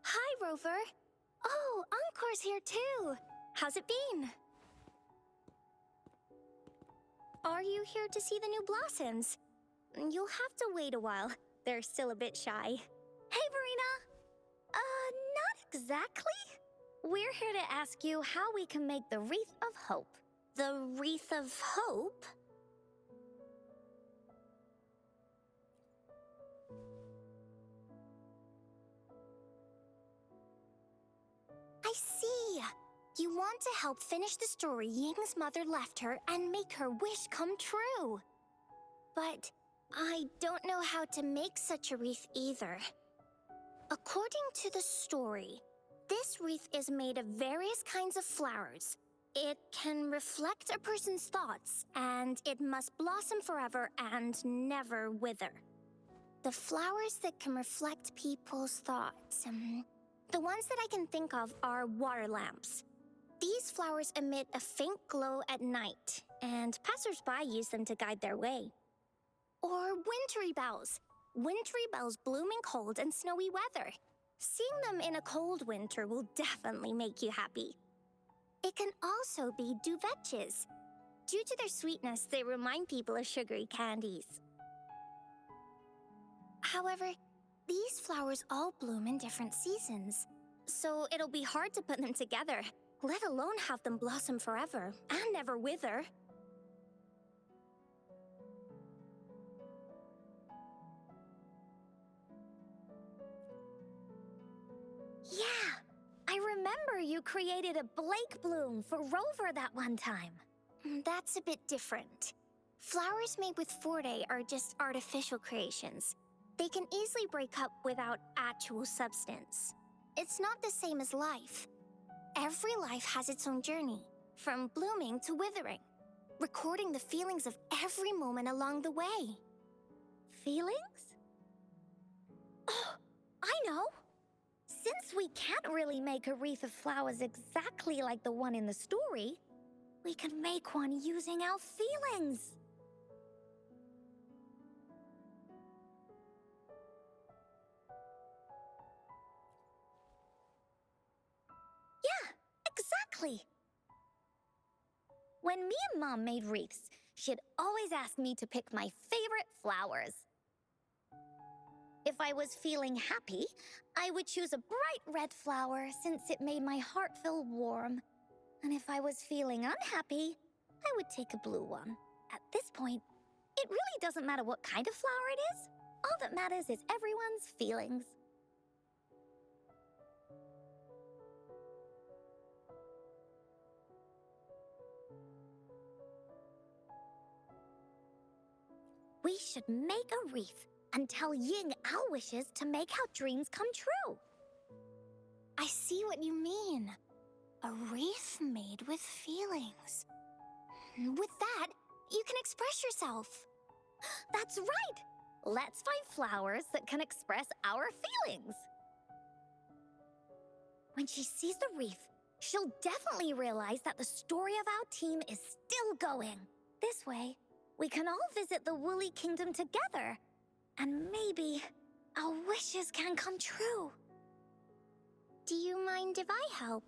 Hi, Rover. Oh, Encore's here too. How's it been? Are you here to see the new blossoms? You'll have to wait a while. They're still a bit shy. Hey, Verena! Not exactly. We're here to ask you how we can make the Wreath of Hope. The Wreath of Hope? I see. You want to help finish the story Ying's mother left her and make her wish come true. But I don't know how to make such a wreath either. According to the story, this wreath is made of various kinds of flowers. It can reflect a person's thoughts, and it must blossom forever and never wither. The flowers that can reflect people's thoughts, the ones that I can think of are water lamps. These flowers emit a faint glow at night, and passersby use them to guide their way. Or wintry bells. Wintry bells bloom in cold and snowy weather. Seeing them in a cold winter will definitely make you happy. It can also be duvetches. Due to their sweetness, they remind people of sugary candies. However, these flowers all bloom in different seasons, so it'll be hard to put them together, let alone have them blossom forever and never wither. Yeah, I remember you created a Blake bloom for Rover that one time. That's a bit different. Flowers made with Forte are just artificial creations. They can easily break up without actual substance. It's not the same as life. Every life has its own journey, from blooming to withering, recording the feelings of every moment along the way. Feelings? Oh, I know! Since we can't really make a wreath of flowers exactly like the one in the story, we can make one using our feelings. Yeah, exactly. When me and Mom made wreaths, she'd always ask me to pick my favorite flowers. If I was feeling happy, I would choose a bright red flower since it made my heart feel warm. And if I was feeling unhappy, I would take a blue one. At this point, it really doesn't matter what kind of flower it is. All that matters is everyone's feelings. We should make a wreath and tell Ying our wishes to make our dreams come true. I see what you mean. A wreath made with feelings. With that, you can express yourself. That's right! Let's find flowers that can express our feelings. When she sees the wreath, she'll definitely realize that the story of our team is still going. This way, we can all visit the Woolly Kingdom together, and maybe our wishes can come true. Do you mind if I help?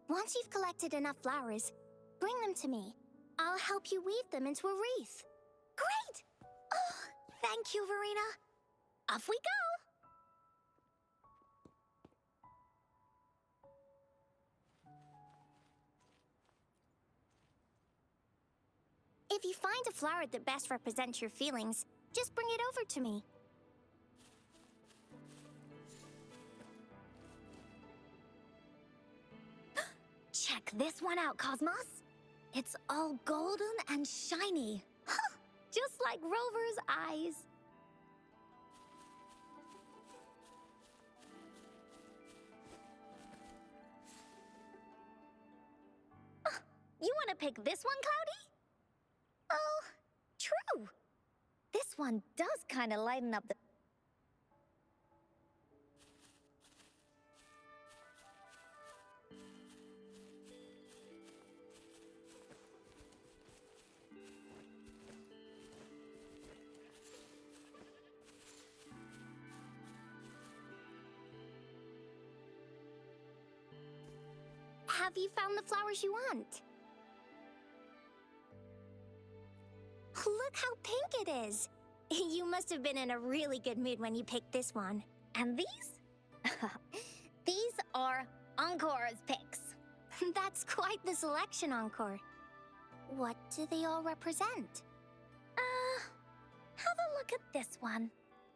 Once you've collected enough flowers, bring them to me. I'll help you weave them into a wreath. Great! Oh, thank you, Verena. Off we go! If you find a flower that best represents your feelings, just bring it over to me. Check this one out, Cosmos. It's all golden and shiny. Just like Rover's eyes. You want to pick this one, Cloudy? Oh, true. This one does kind of lighten up the... Have you found the flowers you want? Look how pink it is. You must have been in a really good mood when you picked this one. And these? These are Encore's picks. That's quite the selection, Encore. What do they all represent? Have a look at this one.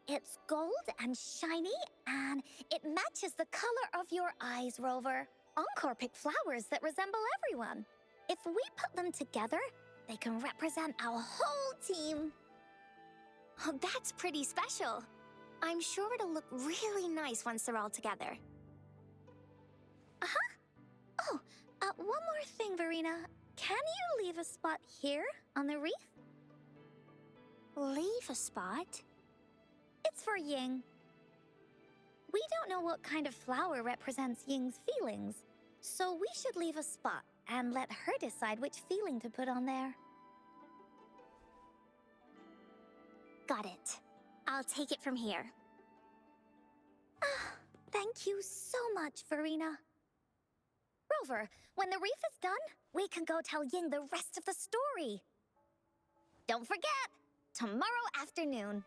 It's gold and shiny, and it matches the color of your eyes, Rover. Encore picked flowers that resemble everyone. If we put them together, they can represent our whole team. Oh, that's pretty special. I'm sure it'll look really nice once they're all together. Oh, one more thing, Verena. Can you leave a spot here on the wreath? Leave a spot? It's for Ying. We don't know what kind of flower represents Ying's feelings, so we should leave a spot and let her decide which feeling to put on there. Got it. I'll take it from here. Thank you so much, Verena. Rover, when the wreath is done, we can go tell Ying the rest of the story. Don't forget, tomorrow afternoon.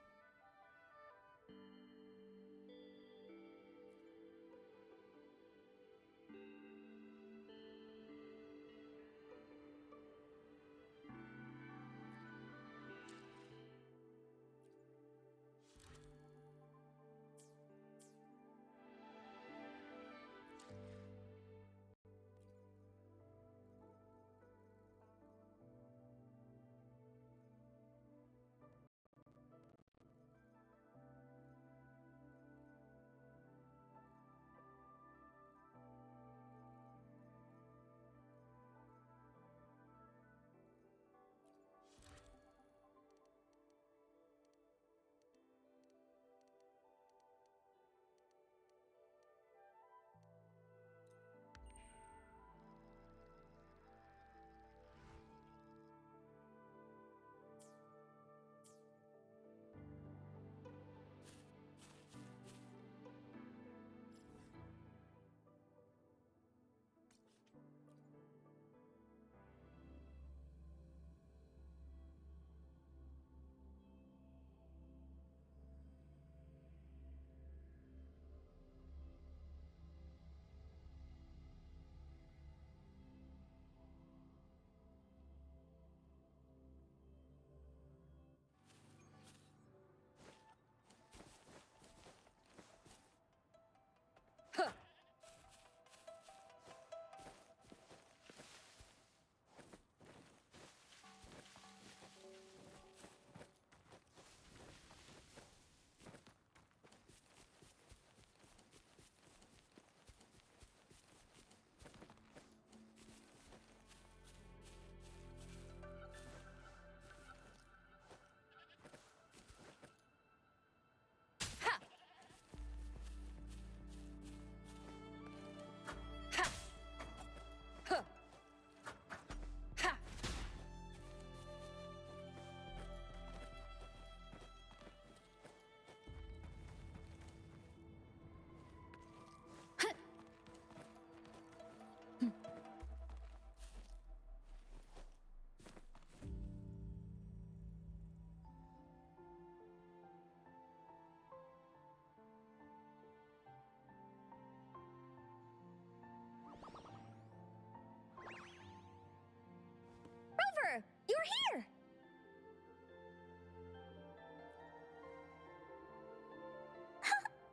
You're here!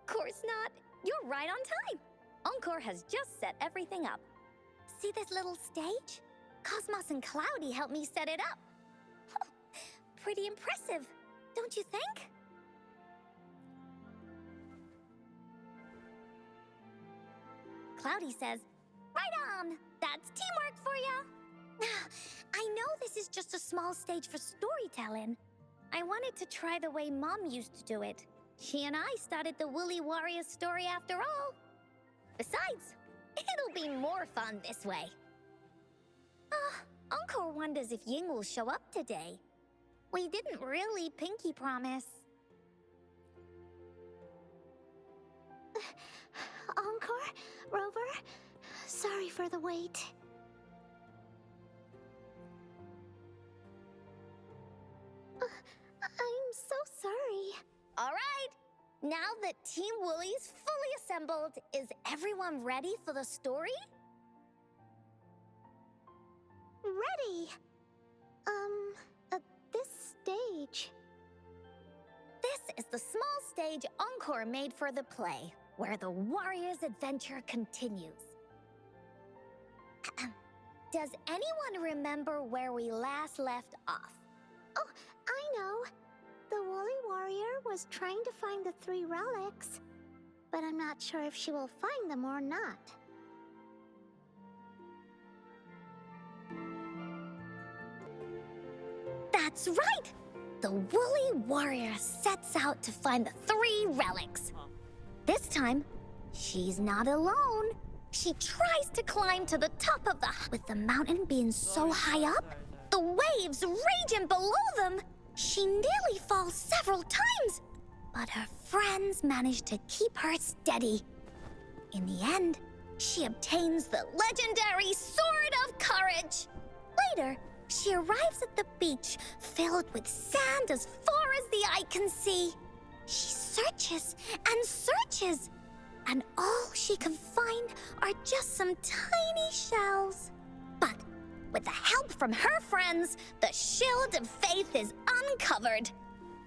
Course not. You're right on time. Encore has just set everything up. See this little stage? Cosmos and Cloudy helped me set it up. Pretty impressive, don't you think? Cloudy says, right on! That's teamwork for ya! just a small stage for storytelling. I wanted to try the way Mom used to do it. She and I started the Woolly Warrior story after all. Besides, it'll be more fun this way. Encore wonders if Ying will show up today. We didn't really pinky promise. Encore, Rover, sorry for the wait. I'm so sorry. All right, now that Team Woolly's fully assembled, is everyone ready for the story? Ready. At this stage. This is the small stage Encore made for the play, where the warrior's adventure continues. Does anyone remember where we last left off? Oh, I know. The Woolly Warrior was trying to find the 3 relics, but I'm not sure if she will find them or not. That's right! The Woolly Warrior sets out to find the 3 relics. This time, she's not alone. She tries to climb to the top of with the mountain being so high up, the waves raging below them. She nearly falls several times, but her friends manage to keep her steady. In the end, she obtains the legendary Sword of Courage. Later, she arrives at the beach filled with sand as far as the eye can see. She searches and searches, and all she can find are just some tiny shells. But with the help from her friends, the shield of faith is uncovered.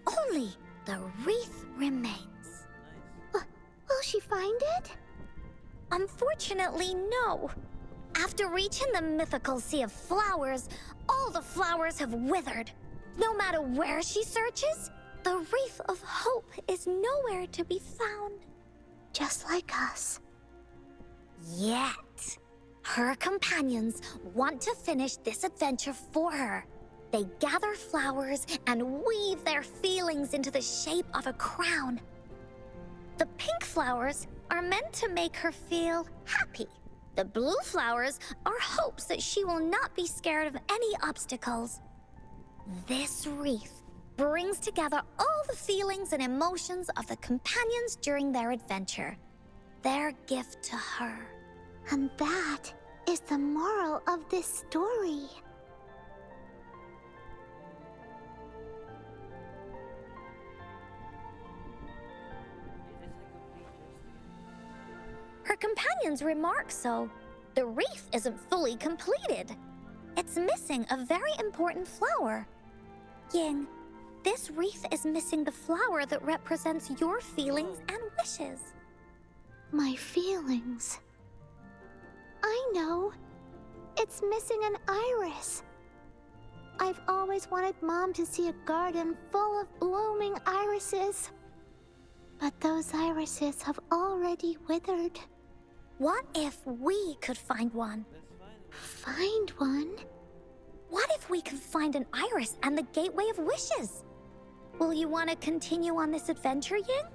Only the wreath remains. Will she find it? Unfortunately, no. After reaching the mythical sea of flowers, all the flowers have withered. No matter where she searches, the wreath of hope is nowhere to be found. Just like us. Yet, her companions want to finish this adventure for her. They gather flowers and weave their feelings into the shape of a crown. The pink flowers are meant to make her feel happy. The blue flowers are hopes that she will not be scared of any obstacles. This wreath brings together all the feelings and emotions of the companions during their adventure. Their gift to her. And that is the moral of this story. Her companions remark so. The wreath isn't fully completed. It's missing a very important flower. Ying, this wreath is missing the flower that represents your feelings and wishes. My feelings. I know. It's missing an iris. I've always wanted Mom to see a garden full of blooming irises. But those irises have already withered. What if we could find one? Find one? What if we could find an iris and the gateway of wishes? Will you want to continue on this adventure, Ying?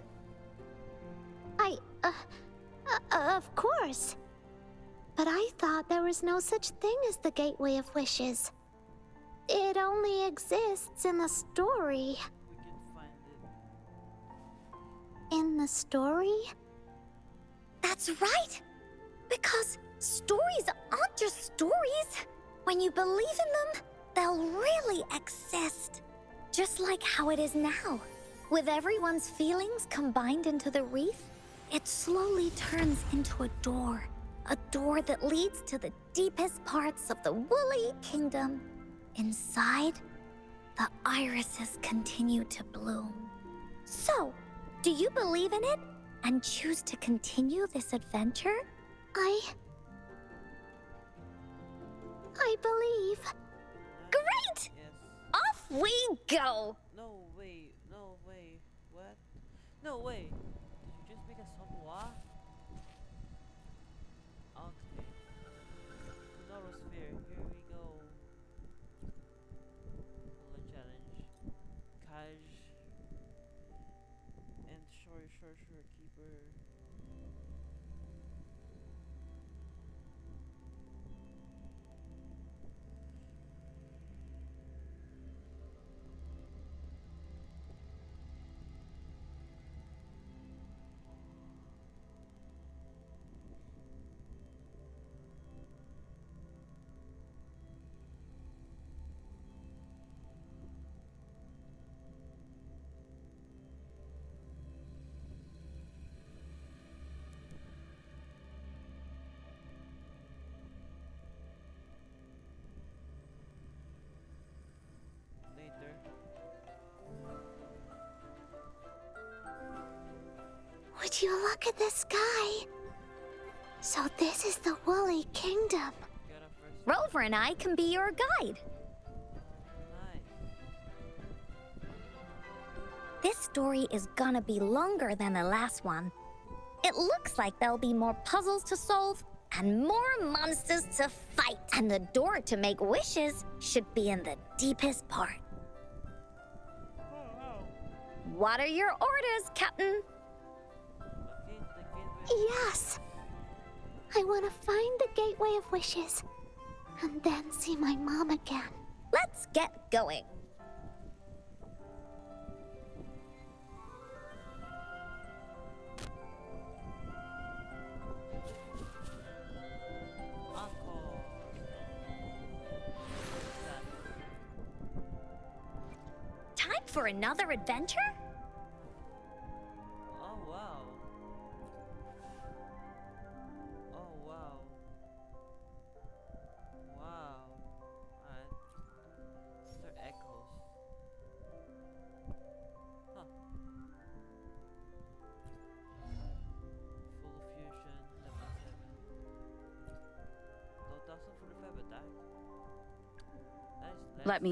Of course. But I thought there was no such thing as the gateway of wishes. It only exists in the story. We can find it. In the story? That's right! Because stories aren't just stories. When you believe in them, they'll really exist. Just like how it is now. With everyone's feelings combined into the wreath, it slowly turns into a door. A door that leads to the deepest parts of the Woolly Kingdom. Inside, the irises continue to bloom. So, do you believe in it and choose to continue this adventure? I believe. Great! Yes. Off we go! No way. No way. What? No way. Did you just make a WuWa? Okay. Norosphere. Here we go. Later. Would you look at the sky? So this is the Woolly Kingdom. Get up first. Rover and I can be your guide. Nice. This story is gonna be longer than the last one. It looks like there'll be more puzzles to solve and more monsters to fight. And the door to make wishes should be in the deepest part. What are your orders, Captain? Okay, the gateway. Yes. I want to find the Gateway of Wishes and then see my mom again. Let's get going. Encore. Time for another adventure? Oh wow. Oh wow. Wow. Alright. These are echoes. Huh. Full fusion, level 7. 2045 attack. That is less. Let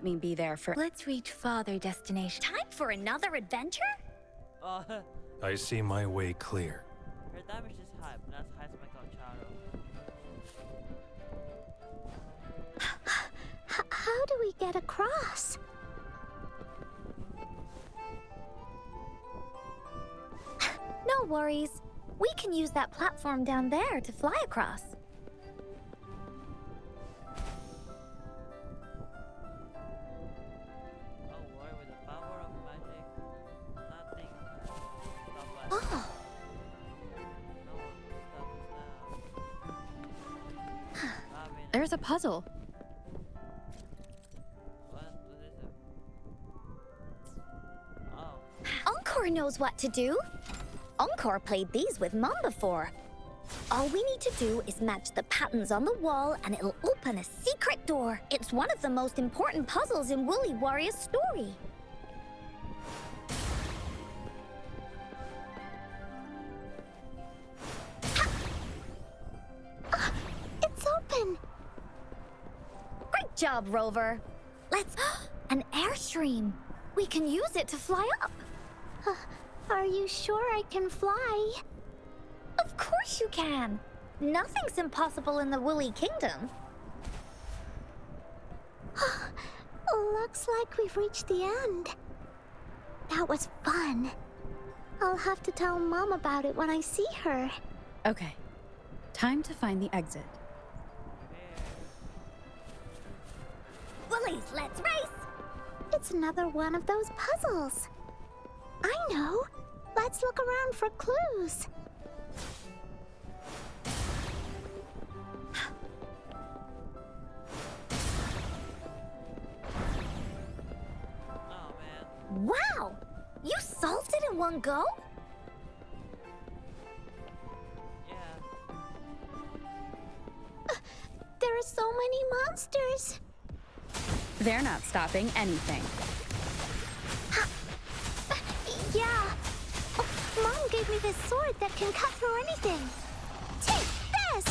me be there forever. Let's reach father destination. Time for another adventure? Oh, her I see my way clear. damage is high, but not as high as my Concharo. How do we get across? No worries. We can use that platform down there to fly across. Oh, boy, with the power of magic, nothing stop us. Oh, No one can stop us now. I mean, There's a puzzle. what is it? Oh, Encore knows what to do. Encore played these with Mom before. All we need to do is match the patterns on the wall and it'll open a secret door. It's one of the most important puzzles in Woolly Warrior's story. it's open. Great job, Rover. Let's... an airstream. We can use it to fly up. Are you sure I can fly? Of course you can. Nothing's impossible in the Woolly Kingdom. Looks like we've reached the end. That was fun. I'll have to tell Mom about it when I see her. Okay. Time to find the exit. Woolies, let's race! It's another one of those puzzles. I know. Let's look around for clues. oh man. Wow! You solved it in one go? Yeah. There are so many monsters. They're not stopping anything. Yeah. Oh, Mom gave me this sword that can cut through anything. Take this!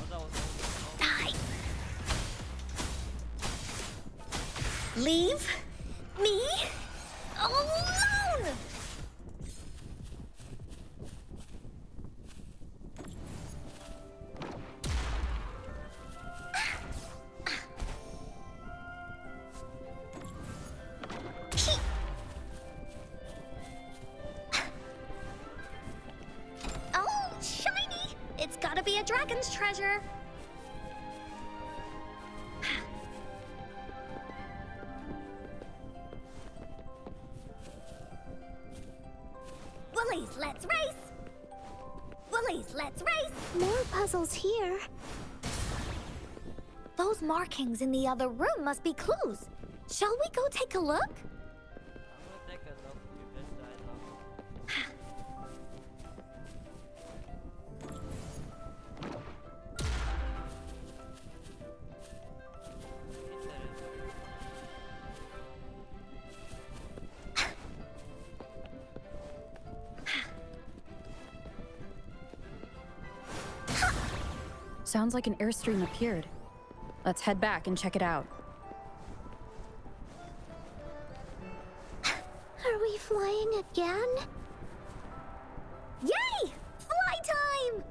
Oh, that was Die! Leave me alone! gotta be a dragon's treasure. Woolies, let's race! Woolies, let's race! More puzzles here. Those markings in the other room must be clues. Shall we go take a look? I'm gonna take a look. You just dialogue. Sounds like an airstream appeared. Let's head back and check it out. Are we flying again? Yay! Fly time!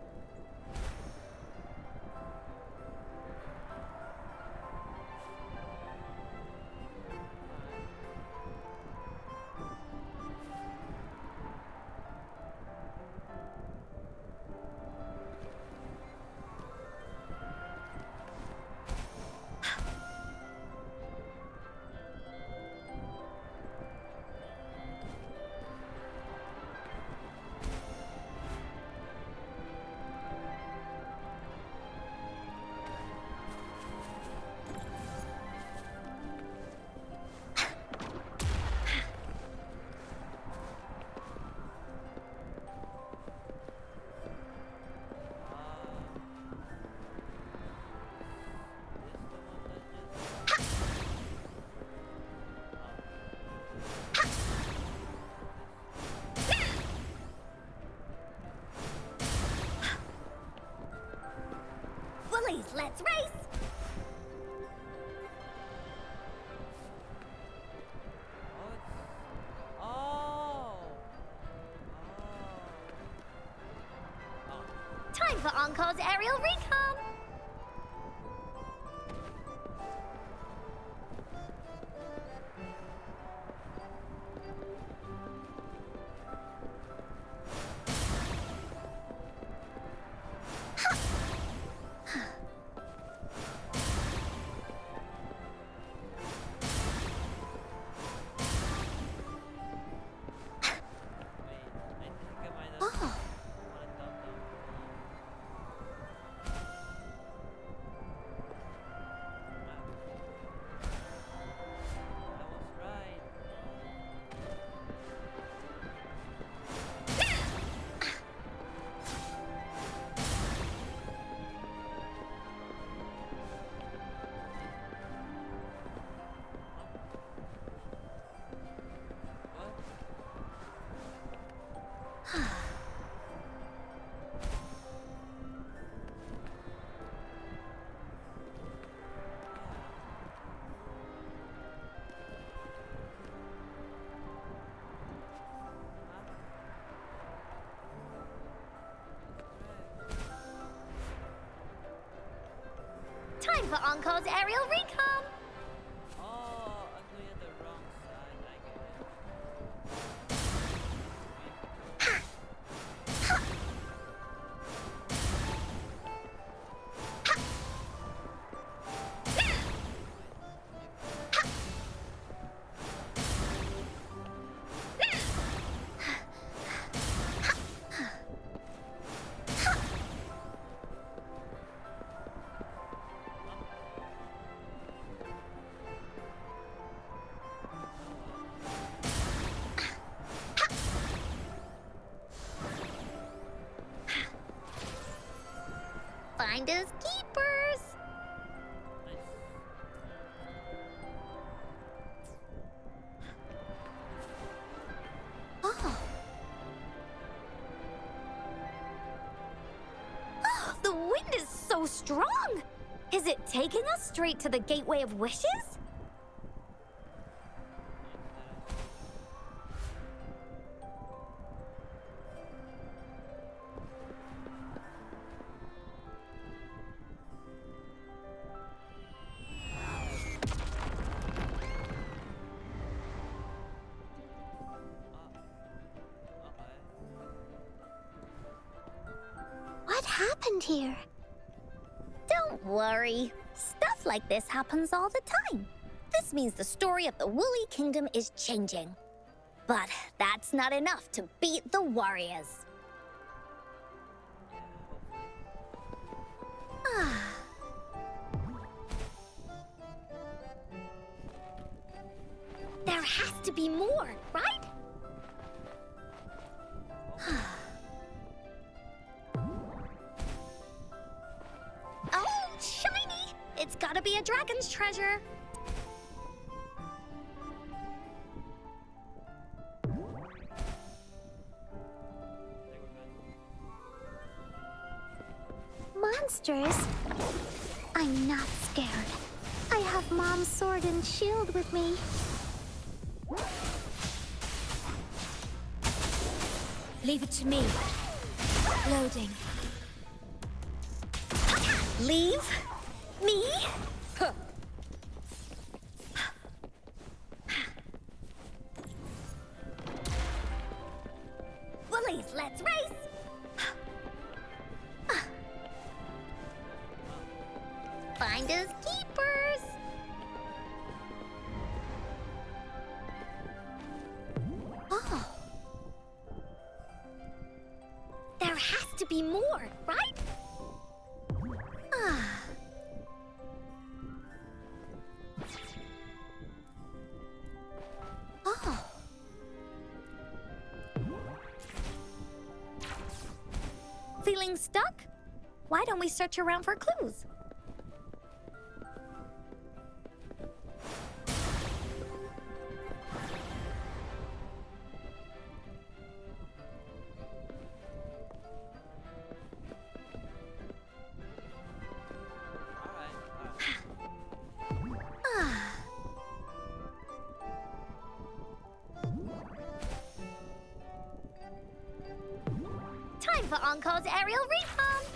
Woolies, let's race! Oh, Time for Encore's aerial recon! Time for Encore's aerial recon! Oh, I'm going on the wrong side. I get it. Finders keepers! Oh, The wind is so strong! Is it taking us straight to the Gateway of Wishes? Okay. what happened here? Don't worry. Stuff like this happens all the time. This means the story of the Woolly Kingdom is changing. But that's not enough to beat the warriors. There has to be more, right? Oh, shiny! It's gotta be a dragon's treasure. Monsters? I'm not scared. I have Mom's sword and shield with me. Leave it to me. Loading. Leave? Me? Huh. Woolies, let's race! Finders keepers! Oh. There has to be more, right? Ah. Oh. Feeling stuck? Why don't we search around for clues? Time for Encore's aerial refund!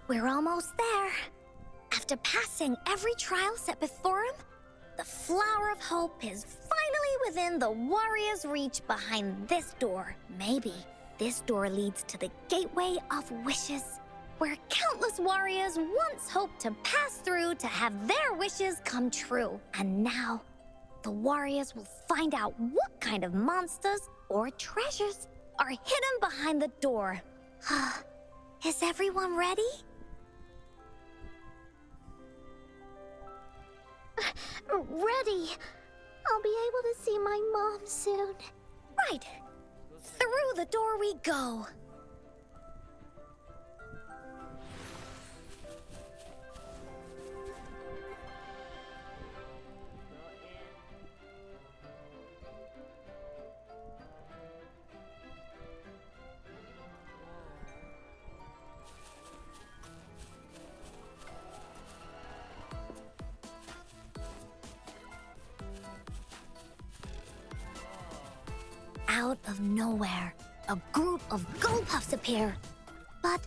We're almost there. After passing every trial set before him, the Flower of Hope is finally within the warrior's reach behind this door. Maybe this door leads to the Gateway of Wishes, where countless warriors once hoped to pass through to have their wishes come true. And now, the warriors will find out what kind of monsters or treasures are hidden behind the door. Is everyone ready? Ready. I'll be able to see my mom soon. Right. Through the door we go. Out of nowhere, a group of Gullpuffs appear. But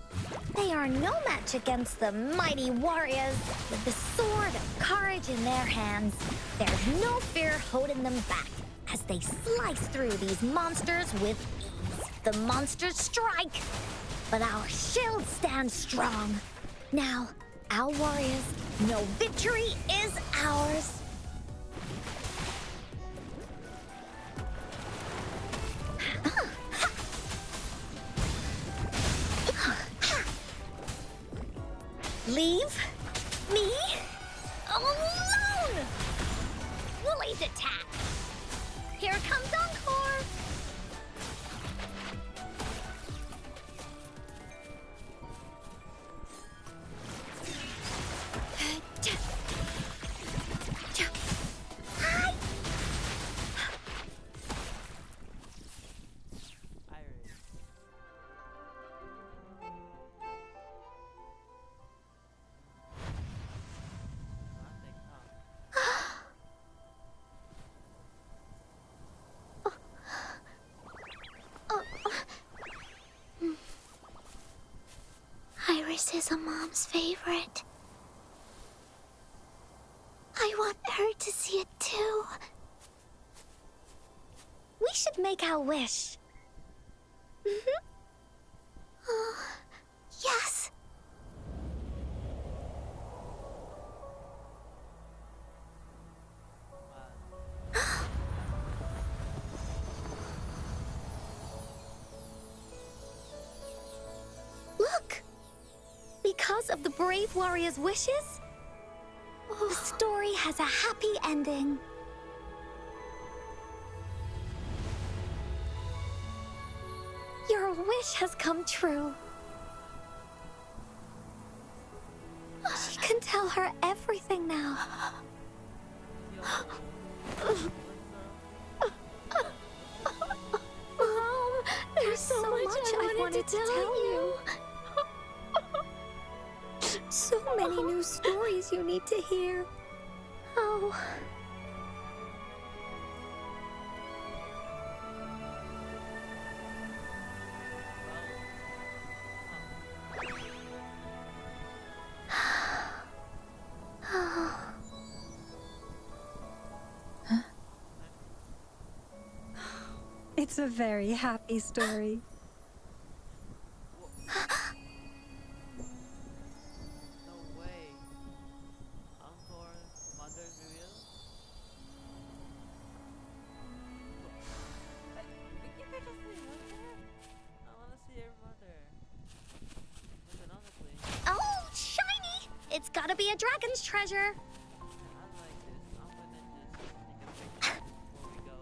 they are no match against the mighty warriors. With the sword of courage in their hands, there's no fear holding them back as they slice through these monsters with ease. The monsters strike, but our shield stands strong. Now, our warriors know victory is ours. Leave me alone! Woolly's attack! Here comes Encore! Hi! is a mom's favorite. I want her to see it too. We should make our wish. Oh, yes. Look! Because of the brave warrior's wishes, the story has a happy ending. Your wish has come true. She can tell her everything now. Mom, there's so much I wanted to tell you. So many new stories you need to hear. Oh. It's a very happy story. No way. Encore, mother's reveal? We can just see mother? I wanna see your mother. There's another place. Oh, shiny! It's gotta be a dragon's treasure. I like this. I'm gonna just take a picture before we go.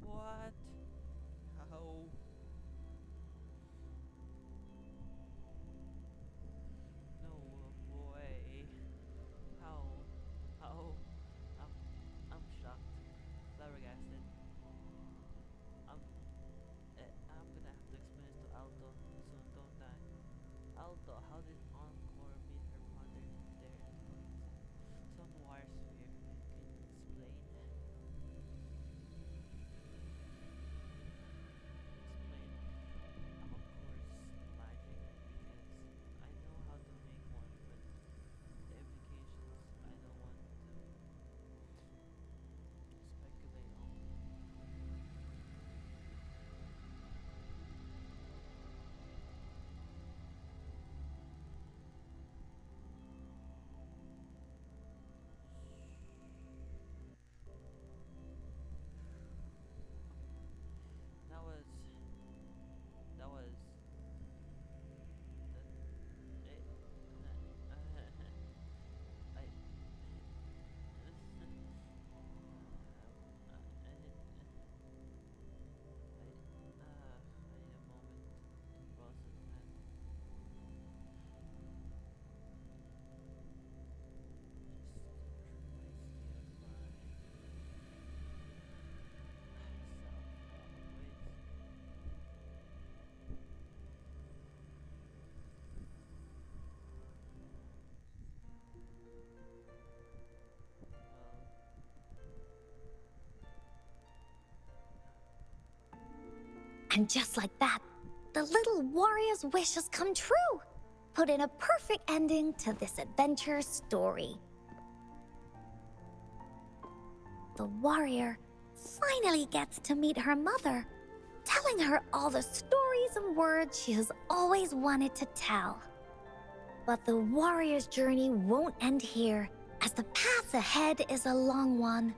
What? How? No way. How? How? I'm shocked. Flabbergasted. I'm I'm gonna have to explain this to Alto soon, don't I? Alto, how did Encore meet her mother there in the some wire sphere? Can you explain? Explain Encore's magic because I know how to make one, but the implications I don't want to speculate on. That was that was that it I I need a moment to process that. And just like that, the little warrior's wish has come true. Put in a perfect ending to this adventure story. The warrior finally gets to meet her mother, telling her all the stories and words she has always wanted to tell. But the warrior's journey won't end here, as the path ahead is a long one.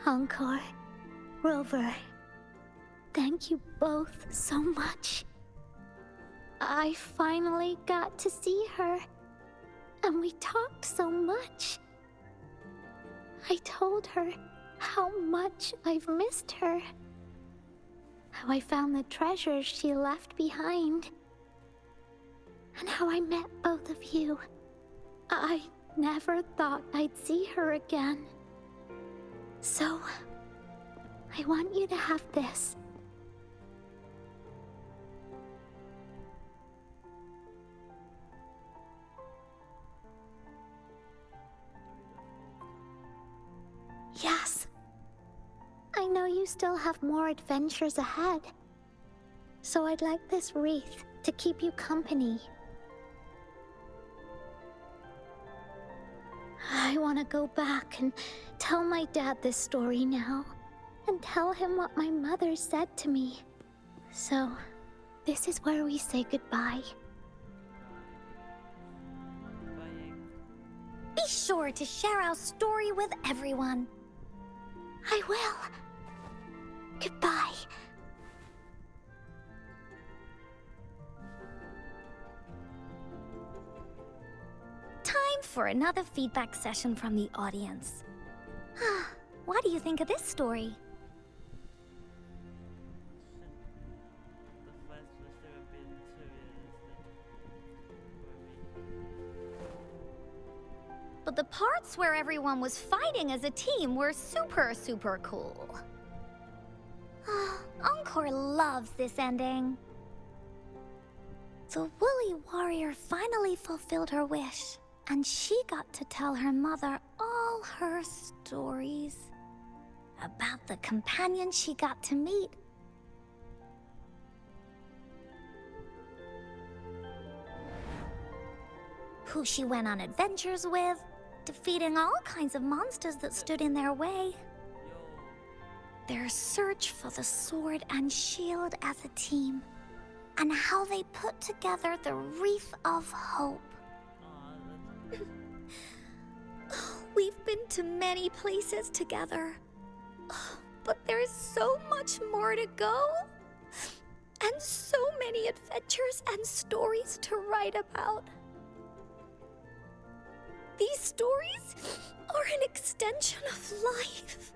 Encore, Rover, thank you both so much. I finally got to see her, and we talked so much. I told her how much I've missed her, how I found the treasures she left behind, and how I met both of you. I never thought I'd see her again. So, I want you to have this. Yes. I know you still have more adventures ahead. So I'd like this wreath to keep you company. I want to go back and tell my dad this story now, and tell him what my mother said to me. So, this is where we say goodbye. Be sure to share our story with everyone. I will. Goodbye. Time for another feedback session from the audience. What do you think of this story? The first was still a bit too realistic for me. But the parts where everyone was fighting as a team were super cool. Encore loves this ending. The woolly warrior finally fulfilled her wish, and she got to tell her mother all her stories about the companion she got to meet. Who she went on adventures with, defeating all kinds of monsters that stood in their way. Their search for the sword and shield as a team, and how they put together the Wreath of Hope. We've been to many places together, but there's so much more to go, and so many adventures and stories to write about. These stories are an extension of life.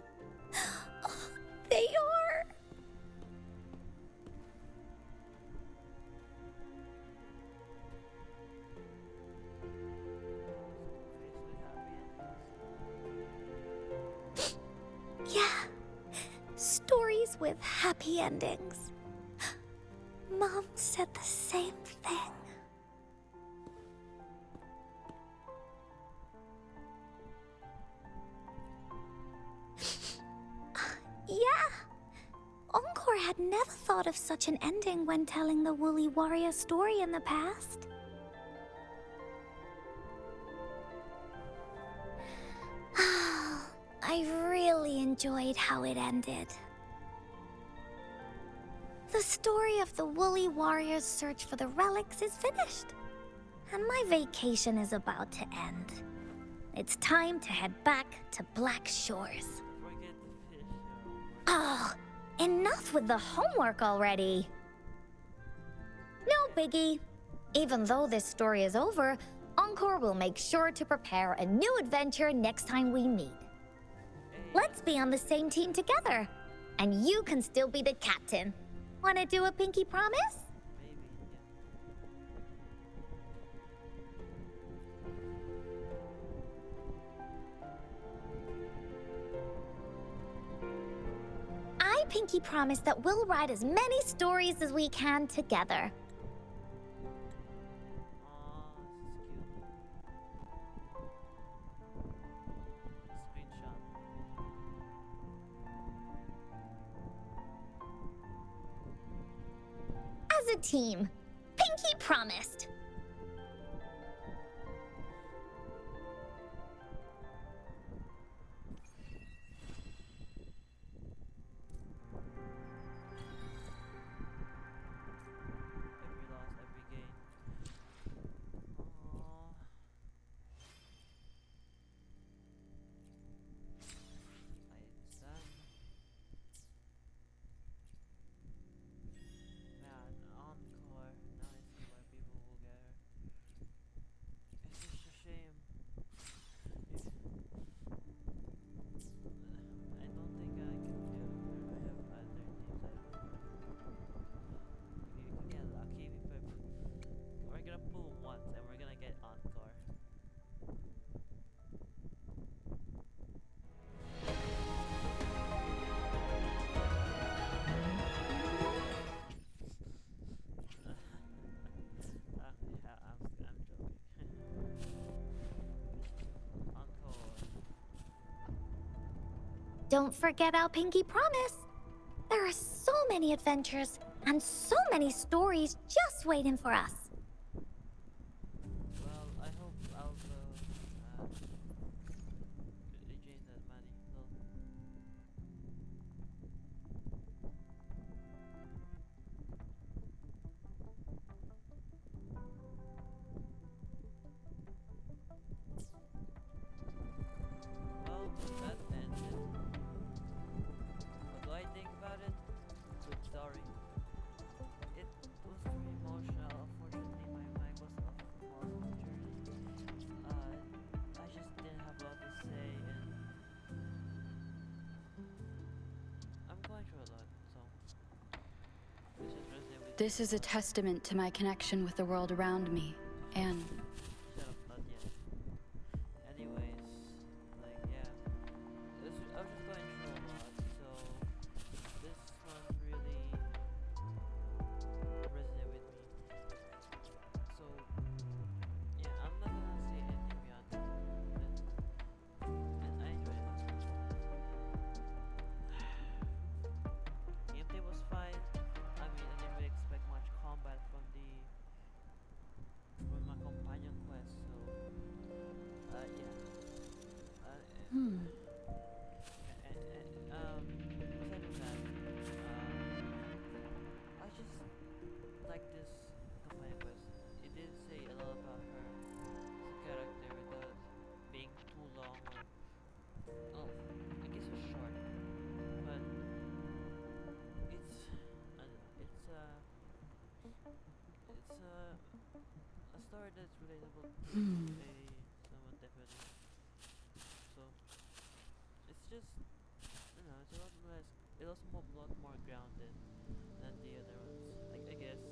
They are. Yeah, stories with happy endings. Mom said the same thing. Yeah. Encore had never thought of such an ending when telling the Woolly Warrior story in the past. I really enjoyed how it ended. The story of the Woolly Warrior's search for the relics is finished, and my vacation is about to end. It's time to head back to Black Shores. Forget the fish. Oh, enough with the homework already. No biggie. Even though this story is over, Encore will make sure to prepare a new adventure next time we meet. Let's be on the same team together, and you can still be the captain. Wanna do a pinky promise? Maybe, I pinky promise that we'll write as many stories as we can together. this is cute. Screenshot. As a team, pinky promised. Every loss, every gain. Aww. It's done. Man, Encore. Now I see why people will get Don't forget our pinky promise. There are so many adventures and so many stories just waiting for us. Well, I hope I'll regain that money. Well, well, that ended. What do I think about it? Good story. It was very emotional. Unfortunately, my mic was off for most of the journey. I just didn't have a lot to say, and I'm going through a lot, so this just resonate with This is a testament to my connection with the world around me, and shut up, not yet. Anyways, like yeah, I was just going through a lot, so this one really resonated with me. So yeah, I'm not gonna say anything beyond that. And I enjoyed it. Gameplay was fine. I mean, I didn't really expect much combat from my companion quest. So yeah. hmm. Aside from that, I just like this companion quest. It did say a lot about her as a character without being too long or, oh, I guess it's short, but it's, I don't know, it's a story that's relatable to someone definitely. So it's just, you know, it's a lot less, it's also a lot more grounded than the other ones. I guess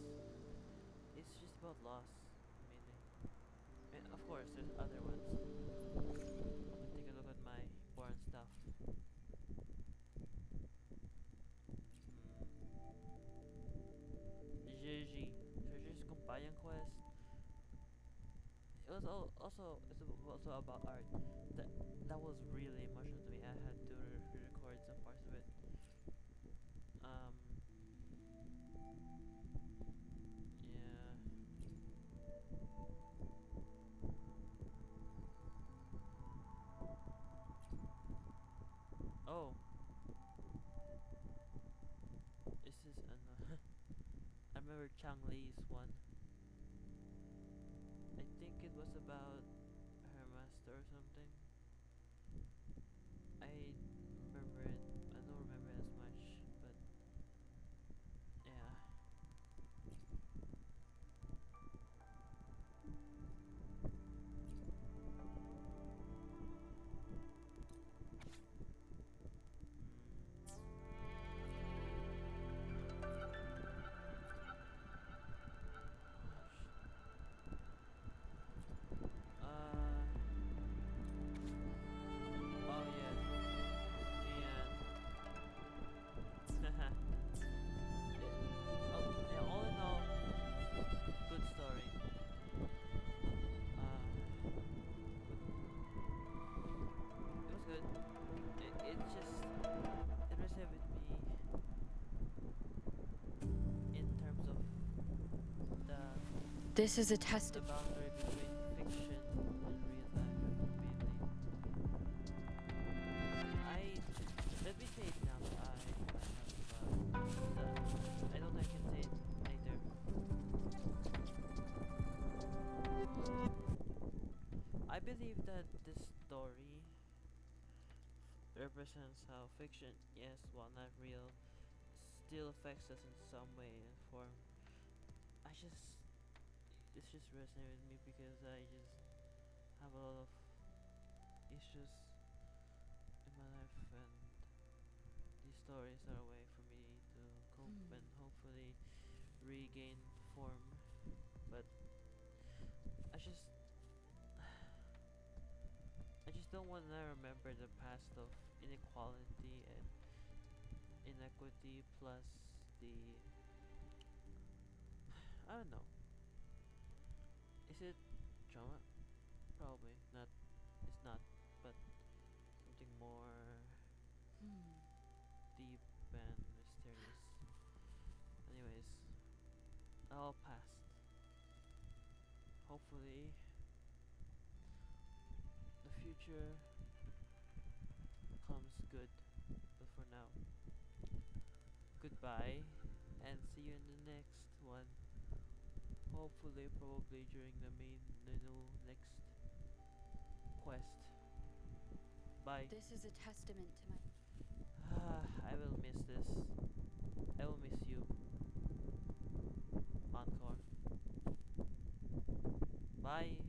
it's just about loss mainly. And of course, there's other ones. Take a look at my porn stuff. Gigi, Treasure's companion quest. It was also about art. That was really emotional to me. I had to record some parts of it. Um, yeah. Oh, this is an. I remember Chang Li's one. I think it was about her master or something. I remember it. I don't remember it as much, but yeah. Oh yeah, Gian. Yeah, all in all, good story. It was good. It just it resonated with me in terms of the This is a the testament. boundary between fiction and real life mainly. I let me say it now that I have I don't know I can say it later. I believe that this story represents how fiction, yes, while not real, still affects us in some way and form. I just This just resonated with me because I just have a lot of issues in my life, and these stories are a way for me to cope and hopefully regain form. But I just I just don't want to remember the past of inequality and inequity plus the I don't know. Is it trauma? Probably not. It's not, but something more hopefully the future comes good. But for now, goodbye and see you in the next one. Hopefully, probably during the main, next quest. Bye. This is a testament to my. I will miss this. I will miss you, Encore. Bye.